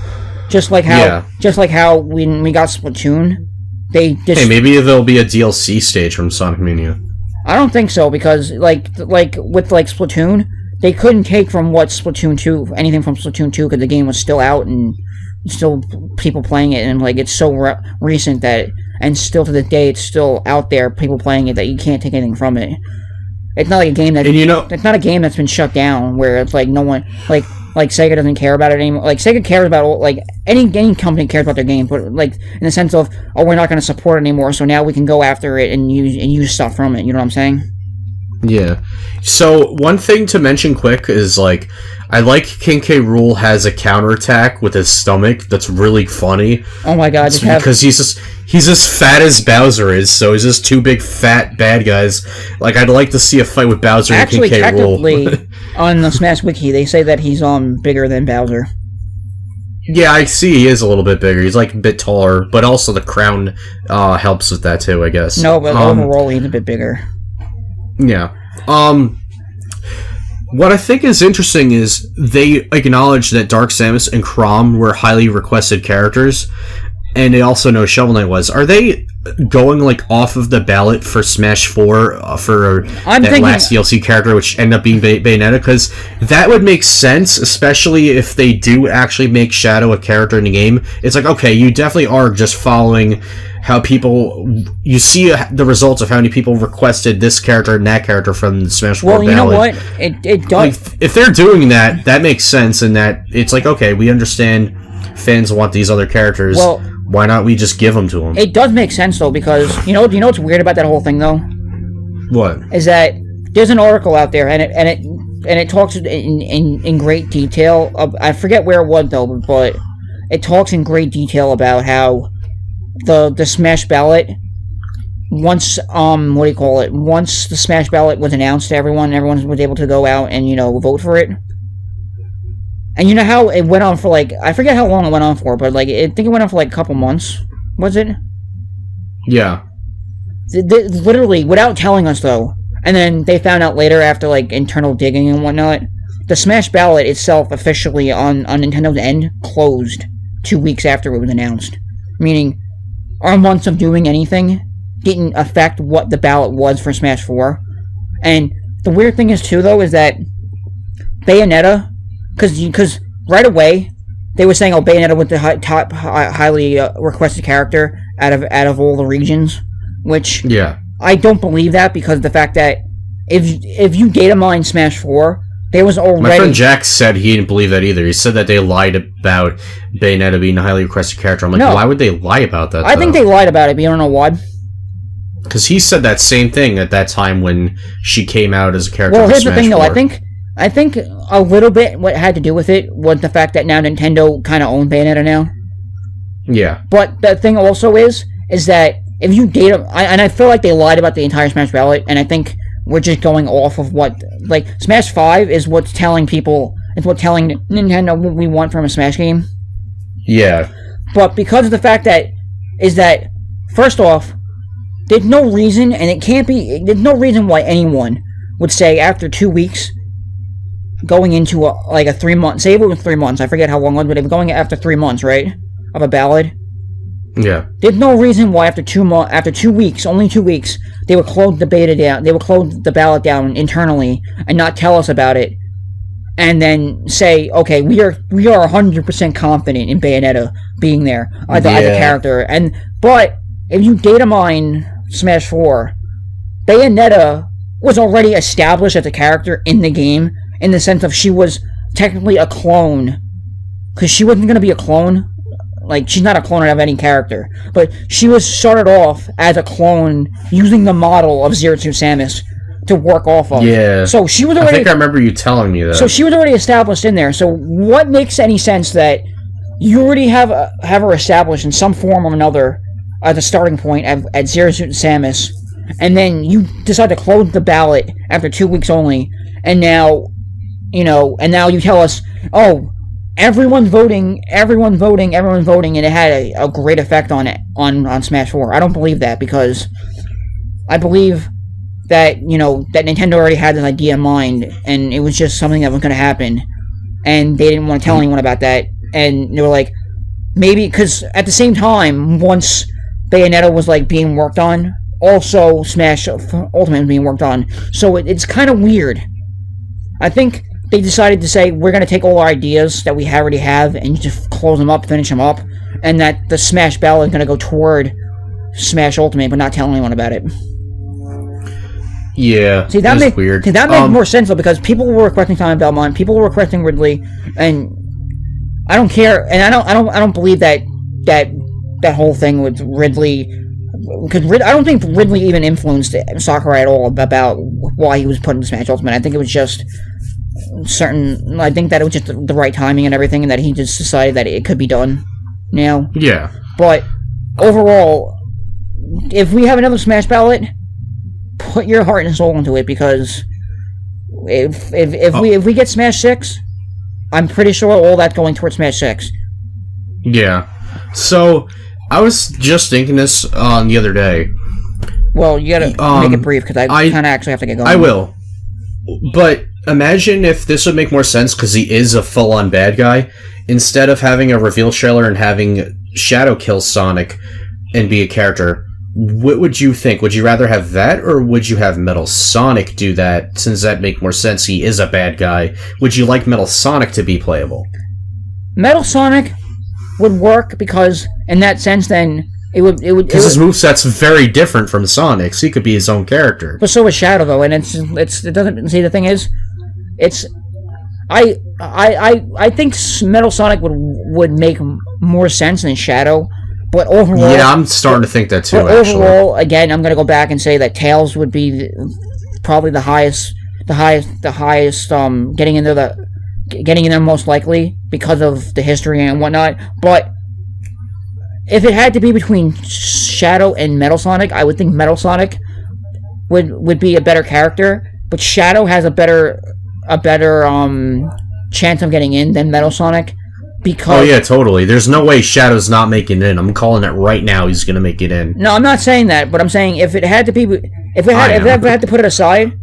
just like how when we got Splatoon. Maybe there'll be a DLC stage from Sonic Mania. I don't think so, because like with Splatoon, they couldn't take from anything from Splatoon 2 because the game was still out and still people playing it, and like it's so recent that, and still to the day it's still out there, people playing it, that you can't take anything from it. It's not like a game it's not a game that's been shut down where it's like no one like Sega doesn't care about it anymore. Like Sega cares about any game company cares about their game, but like in the sense of we're not going to support it anymore, so now we can go after it and use stuff from it. You know what I'm saying? Yeah. So one thing to mention quick is I like King K. Rool has a counterattack with his stomach that's really funny. Oh my god! Because he's as fat as Bowser is, so he's just 2 big fat bad guys. Like I'd like to see a fight with Bowser and King K. Rool. Actually, on the Smash Wiki, they say that he's bigger than Bowser. Yeah, I see. He is a little bit bigger. He's a bit taller, but also the crown helps with that too, I guess. No, but overall he's a bit bigger. Yeah. What I think is interesting is they acknowledge that Dark Samus and Chrom were highly requested characters, and they also know Shovel Knight was. Are they going off of the ballot for Smash 4 for last DLC character, which ended up being Bayonetta? Because that would make sense, especially if they do actually make Shadow a character in the game. It's okay, you definitely are just following how you see the results of how many people requested this character and that character from the Smash 4 ballot. Well, you know what? It does. If they're doing that, that makes sense, and that it's okay, we understand fans want these other characters. Well, why not we just give them to them? It does make sense though, because you know what's weird about that whole thing though? What? Is that there's an article out there, and and it talks in great detail. I forget where it was though, but it talks in great detail about how the Smash ballot. Once once the Smash ballot was announced to everyone was able to go out and vote for it. And you know how it went on for like, I forget how long it went on for, but like I think it went on for like a couple months. Was it? Yeah. Literally without telling us though. And then they found out later after like internal digging and whatnot, the Smash ballot itself officially on Nintendo's end closed 2 weeks after it was announced. Meaning our months of doing anything didn't affect what the ballot was for Smash 4. And the weird thing is too though is that Bayonetta, because right away they were saying Bayonetta was the top highly requested character out of all the regions, which I don't believe that, because of the fact that if you data mine Smash 4, there was already... My friend Jack said he didn't believe that either. He said that they lied about Bayonetta being a highly requested character. I'm like, why would they lie about that, I think they lied about it, but you don't know why. Because he said that same thing at that time when she came out as a character. Well, here's Smash the thing, 4. though. I think a little bit what had to do with it was the fact that now Nintendo kind of owned Bayonetta now. Yeah. But the thing also is that if you data... and I feel like they lied about the entire Smash ballot, and I think we're just going off of what... Like, Smash 5 is what's telling people... It's what's telling Nintendo what we want from a Smash game. Yeah. But because of the fact that... Is that... First off, there's no reason, and it can't be... There's no reason why anyone would say after 2 weeks... Going into a 3 month... Say it was 3 months. I forget how long it was, but they were going after 3 months, right? Of a ballot. Yeah. There's no reason why after 2 weeks, only 2 weeks, they would close the beta down. They would close the ballot down internally and not tell us about it, and then say, okay, we are 100% confident in Bayonetta being there as a character. But if you data mine Smash 4, Bayonetta was already established as a character in the game, in the sense of she was technically a clone, because she wasn't going to be a clone. Like, she's not a clone of any character, but she was started off as a clone using the model of Zero Suit Samus to work off of. Yeah. So she was already... I think I remember you telling me that. So she was already established in there. So what makes any sense that you already have her established in some form or another at the starting point at Zero Suit Samus, and then you decide to close the ballot after 2 weeks only, and now, now you tell us, oh, everyone's voting, and it had a great effect on Smash 4. I don't believe that, because I believe that, that Nintendo already had this idea in mind, and it was just something that was going to happen, and they didn't want to tell anyone about that, and they were like, maybe, because at the same time, once Bayonetta was, being worked on, also Smash Ultimate was being worked on, so it's kind of weird. I think they decided to say, we're going to take all our ideas that we already have and just close them up, finish them up, and that the Smash ballot is going to go toward Smash Ultimate, but not tell anyone about it. Yeah, see, that makes weird. See, that makes more sense, though, because people were requesting Simon Belmont, people were requesting Ridley, and I don't care, and I don't believe that whole thing with Ridley, because I don't think Ridley even influenced Sakurai at all about why he was put in Smash Ultimate. I think it was just I think that it was just the right timing and everything, and that he just decided that it could be done now. Yeah. But overall, if we have another Smash ballot, put your heart and soul into it, because if we get Smash 6, I'm pretty sure all that's going towards Smash 6. Yeah. So I was just thinking this the other day. Well, you gotta make it brief, because I kind of actually have to get going. I will. But imagine if this would make more sense, because he is a full-on bad guy, instead of having a reveal trailer and having Shadow kill Sonic and be a character. What would you think? Would you rather have that, or would you have Metal Sonic do that, since that make more sense? He is a bad guy. Would you like Metal Sonic to be playable? Metal Sonic would work, because in that sense, then it would because his moveset's very different from Sonic's. He could be his own character. But so is Shadow, though, and it doesn't. See, the thing is, I think Metal Sonic would make more sense than Shadow. But overall... Yeah, I'm starting to think that too, but actually. Overall, again, I'm going to go back and say that Tails would be probably the highest getting in there most likely because of the history and whatnot. But if it had to be between Shadow and Metal Sonic, I would think Metal Sonic would be a better character, but Shadow has a better chance of getting in than Metal Sonic. Because oh yeah, totally. There's no way Shadow's not making it in. I'm calling it right now. He's gonna make it in. No, I'm not saying that, but I'm saying if it had to be, if I had to put it aside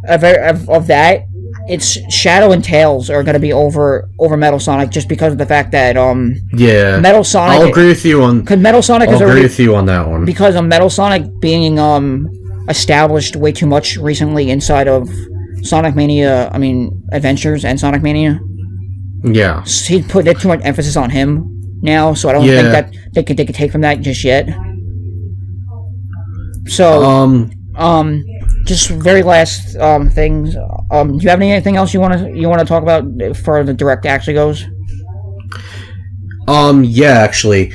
of that, it's Shadow and Tails are gonna be over Metal Sonic just because of the fact that yeah, Metal Sonic. I'll agree with you on. Because Metal Sonic I'll agree with you on that one. Because of Metal Sonic being established way too much recently inside of Sonic Mania. I mean Adventures and Sonic Mania. Yeah, he put too much emphasis on him now, so I don't think that they could take from that just yet. So, just very last things. Do you have anything else you want to talk about for the direct actually goes? Yeah, actually,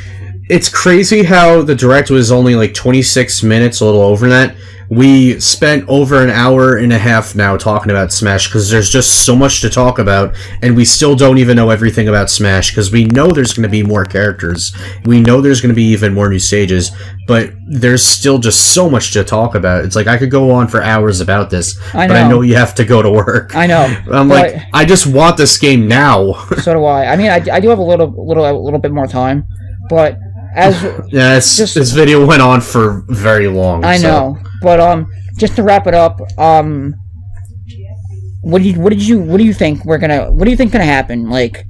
it's crazy how the direct was only like 26 minutes, a little over that. We spent over an hour and a half now talking about Smash because there's just so much to talk about, and we still don't even know everything about Smash because we know there's going to be more characters. We know there's going to be even more new stages, but there's still just so much to talk about. It's like I could go on for hours about this, but I know you have to go to work. I know. I'm like, I just want this game now. So do I. I mean, I do have a little bit more time, but as yeah, this video went on for very long. I know. But just to wrap it up, what do you think gonna happen? Like,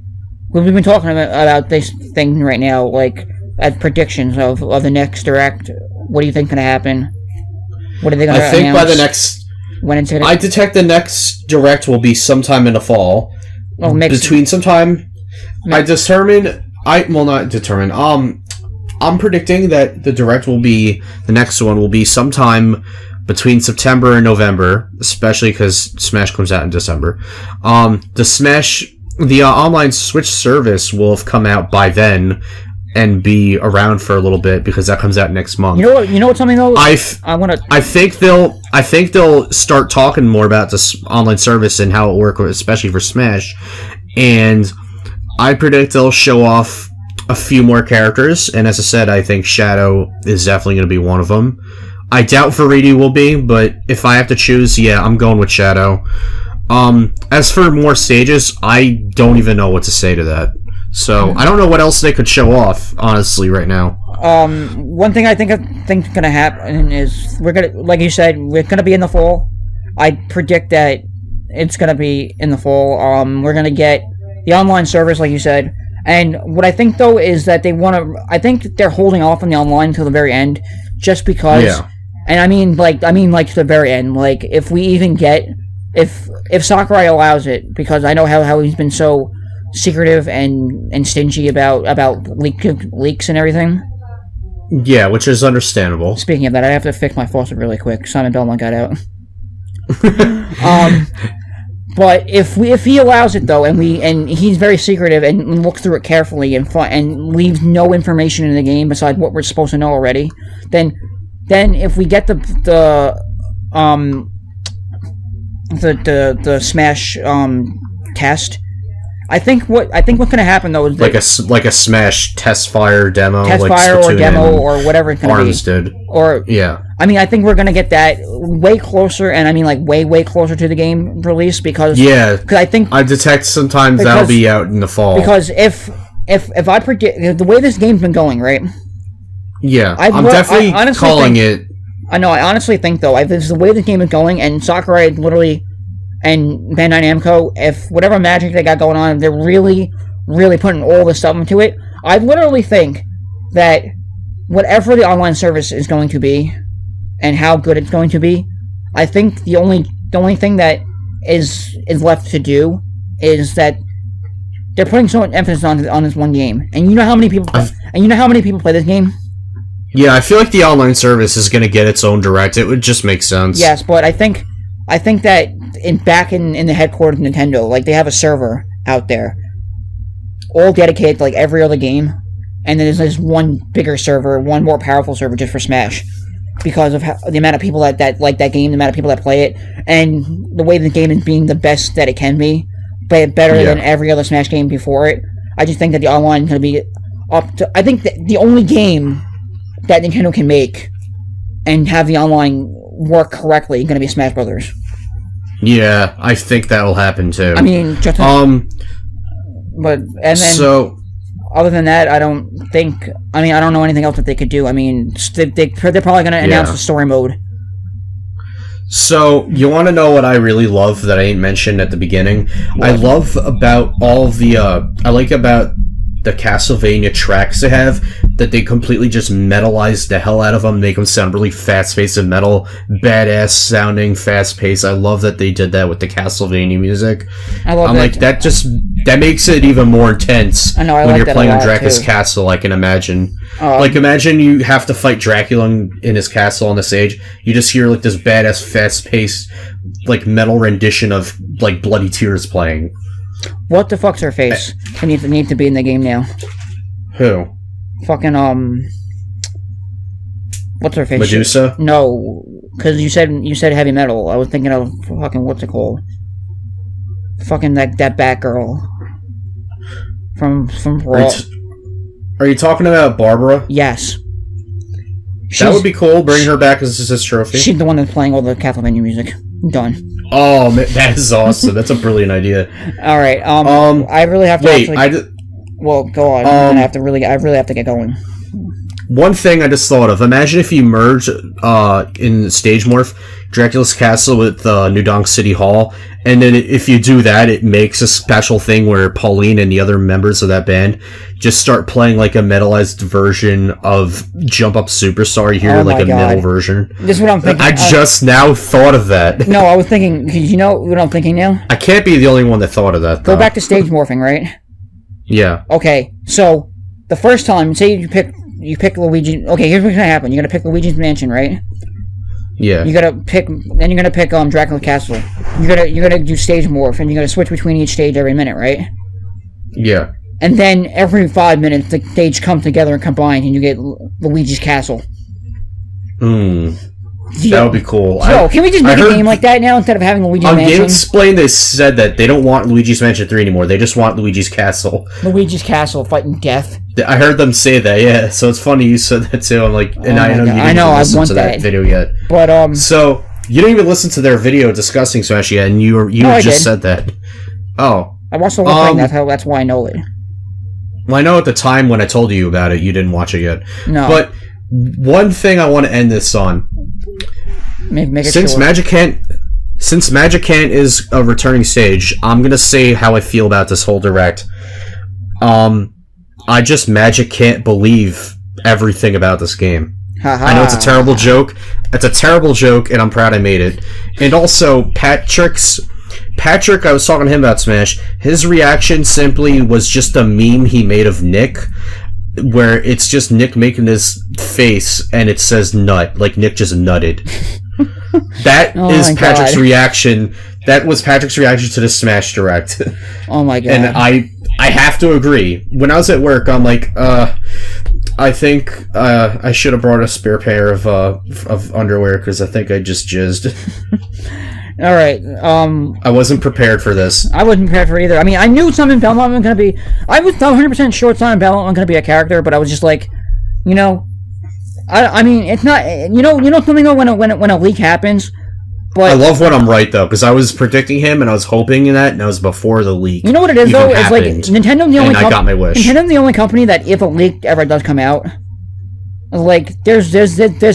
we've been talking about this thing right now, like as predictions of the next direct. What do you think gonna happen? What are they gonna? I think by the next. I detect the next direct will be sometime in the fall. Oh, between sometime. Not determine. I'm predicting that the next one will be sometime between September and November, especially because Smash comes out in December. The online Switch service will have come out by then and be around for a little bit because that comes out next month. You know what? Something though, I think they'll start talking more about this online service and how it works, especially for Smash. And I predict they'll show off a few more characters, and as I said, I think Shadow is definitely going to be one of them. I doubt Viridi will be, but if I have to choose, yeah, I'm going with Shadow. As for more stages, I don't even know what to say to that. So, I don't know what else they could show off, honestly, right now. One thing I think is going to happen is, we're going to, like you said, we're going to be in the fall. I predict that it's going to be in the fall. We're going to get the online service, like you said. And what I think though is that I think they're holding off on the online until the very end, just because. Yeah. And I mean like to the very end. Like if we even get if Sakurai allows it, because I know how he's been so secretive and stingy about leaks and everything. Yeah, which is understandable. Speaking of that, I have to fix my faucet really quick. Simon Belmont got out. But if he allows it though, and he's very secretive and looks through it carefully and leaves no information in the game besides what we're supposed to know already, then if we get the Smash test, I think what's going to happen though is like a Smash test fire demo, or demo or whatever it's going to be. Did. Or yeah. I mean, I think we're going to get that way closer, and I mean like way closer to the game release because I think I detect sometimes that'll be out in the fall. Because if I predict the way this game's been going, right? Yeah, I'm definitely calling it. I know. I honestly think though, if this is the way the game is going, and Sakurai literally and Bandai Namco, if whatever magic they got going on, they're really putting all this stuff into it. I literally think that whatever the online service is going to be, and how good it's going to be, I think the only thing that is left to do is that they're putting so much emphasis on this one game. And you know how many people play this game? Yeah, I feel like the online service is going to get its own direct. It would just make sense. Yes, but I think that back in the headquarters of Nintendo, like they have a server out there, all dedicated to like every other game, and then there's one bigger server, one more powerful server just for Smash. because of the amount of people that like that game, the amount of people that play it, and the way the game is being the best that it can be, but better than every other Smash game before it. I just think that the online is going to be up to... I think that the only game that Nintendo can make and have the online work correctly is going to be Smash Brothers. Yeah, I think that'll happen too. I mean, just... But, and then... So... Other than that, I don't think... I mean, I don't know anything else that they could do. I mean, they're probably going to announce the story mode. So, you want to know what I really love that I ain't mentioned at the beginning? What? I love about all of the... I like about the Castlevania tracks they have, that they completely just metalize the hell out of them, make them sound really fast-paced and metal, badass sounding, fast-paced. I love that they did that with the Castlevania music. I love that. Like, that makes it even more intense when like you're playing on Dracula's castle, I can imagine. Like, imagine you have to fight Dracula in his castle on the stage. You just hear, like, this badass, fast-paced, like, metal rendition of, like, Bloody Tears playing. What the fuck's her face? It needs to be in the game now. Who? Fucking, what's her face? Medusa? No, because you said heavy metal. I was thinking of fucking, what's it called? Fucking that Batgirl. From Raw. Are you talking about Barbara? Yes. That would be cool. Bring her back as his trophy. She's the one that's playing all the Castlevania music. Done. Oh, man, that is awesome. That's a brilliant idea. All right. I really have to. Wait, well, go on. I really have to get going. One thing I just thought of. Imagine if you merge in Stage Morph Dracula's Castle with New Donk City Hall, and then if you do that, it makes a special thing where Pauline and the other members of that band just start playing like a metalized version of Jump Up Superstar. You hear like a metal version. This is what I'm thinking. I just now thought of that. No, I was thinking. You know what I'm thinking now? I can't be the only one that thought of that. Go back to stage morphing, right? Yeah. Okay, so the first time, say you pick Luigi. Okay, here's what's gonna happen. You're gonna pick Luigi's Mansion, right? Yeah. Then you're gonna pick Dracula Castle. You're gonna do stage morph, and you're gonna switch between each stage every minute, right? Yeah. And then every 5 minutes, the stage come together and combine, and you get Luigi's Castle. That would be cool. So, can we just make a game like that now instead of having Luigi's Mansion? On Game Explain, they said that they don't want Luigi's Mansion 3 anymore. They just want Luigi's Castle. Luigi's Castle fighting death. I heard them say that, yeah. So it's funny you said that too. I'm like, and I know you didn't even listen to that video yet. But so you didn't even listen to their video discussing Smash yet, and you just said that. Oh, I watched the whole thing. That's why I know it. Well, I know at the time when I told you about it, you didn't watch it yet. No. But one thing I want to end this on. Make it since short. Magic Can't is a returning stage, I'm gonna say how I feel about this whole direct. I just Magic can't believe everything about this game. I know it's a terrible joke. It's a terrible joke, and I'm proud I made it. And also, Patrick, I was talking to him about Smash. His reaction simply was just a meme he made of Nick, where it's just Nick making his face, and it says nut, like Nick just nutted. That is Patrick's reaction. That was Patrick's reaction to the Smash Direct. Oh my god. And I have to agree. When I was at work, I'm like, I think I should have brought a spare pair of underwear, because I think I just jizzed. Alright, I wasn't prepared for this. I wasn't prepared for it either. I mean, I knew Simon Belmont was going to be... I was 100% sure Simon Belmont was going to be a character, but I was just like, you know... I mean, it's not... You know something though, when a leak happens? But I love when I'm right, though, because I was predicting him, and I was hoping in that, and that was before the leak. You know what it is, though? It's like, Nintendo's the only I got my wish. Nintendo's the only company that, if a leak ever does come out, like, there's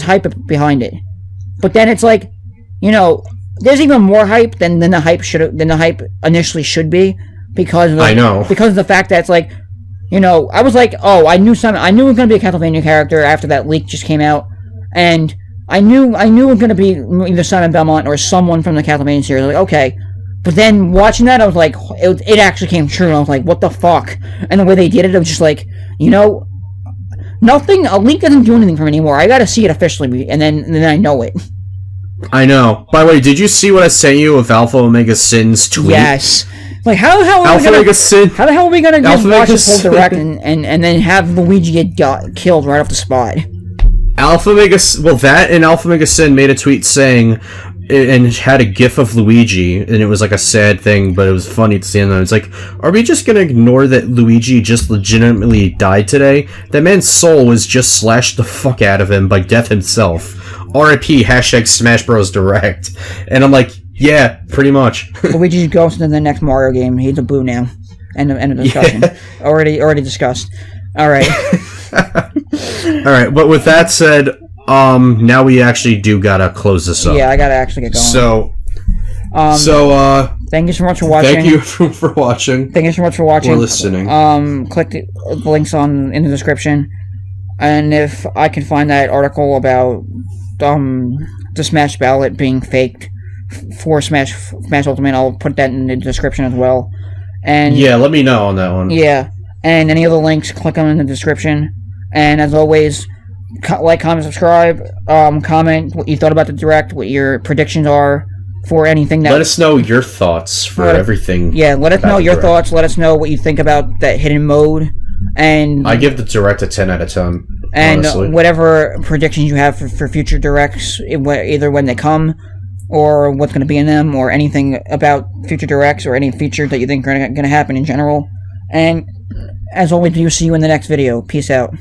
hype behind it. But then it's like, you know... There's even more hype than the hype initially should be, because of the fact that it's like, you know, I was like, oh, I knew it was going to be a Castlevania character after that leak just came out, and I knew it was going to be either Simon Belmont or someone from the Castlevania series. Like, okay, but then watching that, I was like, it actually came true, and I was like, what the fuck? And the way they did it, I was just like, you know, a leak doesn't do anything for me anymore. I got to see it officially, and then I know it. I know. By the way, did you see what I sent you of Alpha Omega Sin's tweet? Yes. Like, how the hell are we gonna just watch this whole direct and then have Luigi get killed right off the spot? That and Alpha Mega Sin made a tweet saying, and had a gif of Luigi, and it was like a sad thing, but it was funny to see him. It's like, are we just gonna ignore that Luigi just legitimately died today? That man's soul was just slashed the fuck out of him by death himself. RIP, hashtag Smash Bros. Direct. And I'm like, yeah, pretty much. Luigi goes into the next Mario game. He's a boo now. End of discussion. Yeah. Already discussed. Alright. Alright, but with that said, now we actually do gotta close this up. Yeah, I gotta actually get going. Thank you so much for watching. Thank you for watching. Thank you so much for watching. Or listening. Click the links in the description. And if I can find that article about the Smash ballot being faked for Smash Ultimate, I'll put that in the description as well. And yeah, let me know on that one. Yeah, and any other links, click them in the description. And as always, like, comment, subscribe, comment what you thought about the Direct, what your predictions are for anything that... Let us know your thoughts for everything. Yeah, let us know your thoughts, let us know what you think about that hidden mode, and... I give the Direct a 10 out of 10, and honestly. Whatever predictions you have for future Directs, either when they come, or what's going to be in them, or anything about future Directs, or any feature that you think are going to happen in general. And, as always, we'll see you in the next video. Peace out.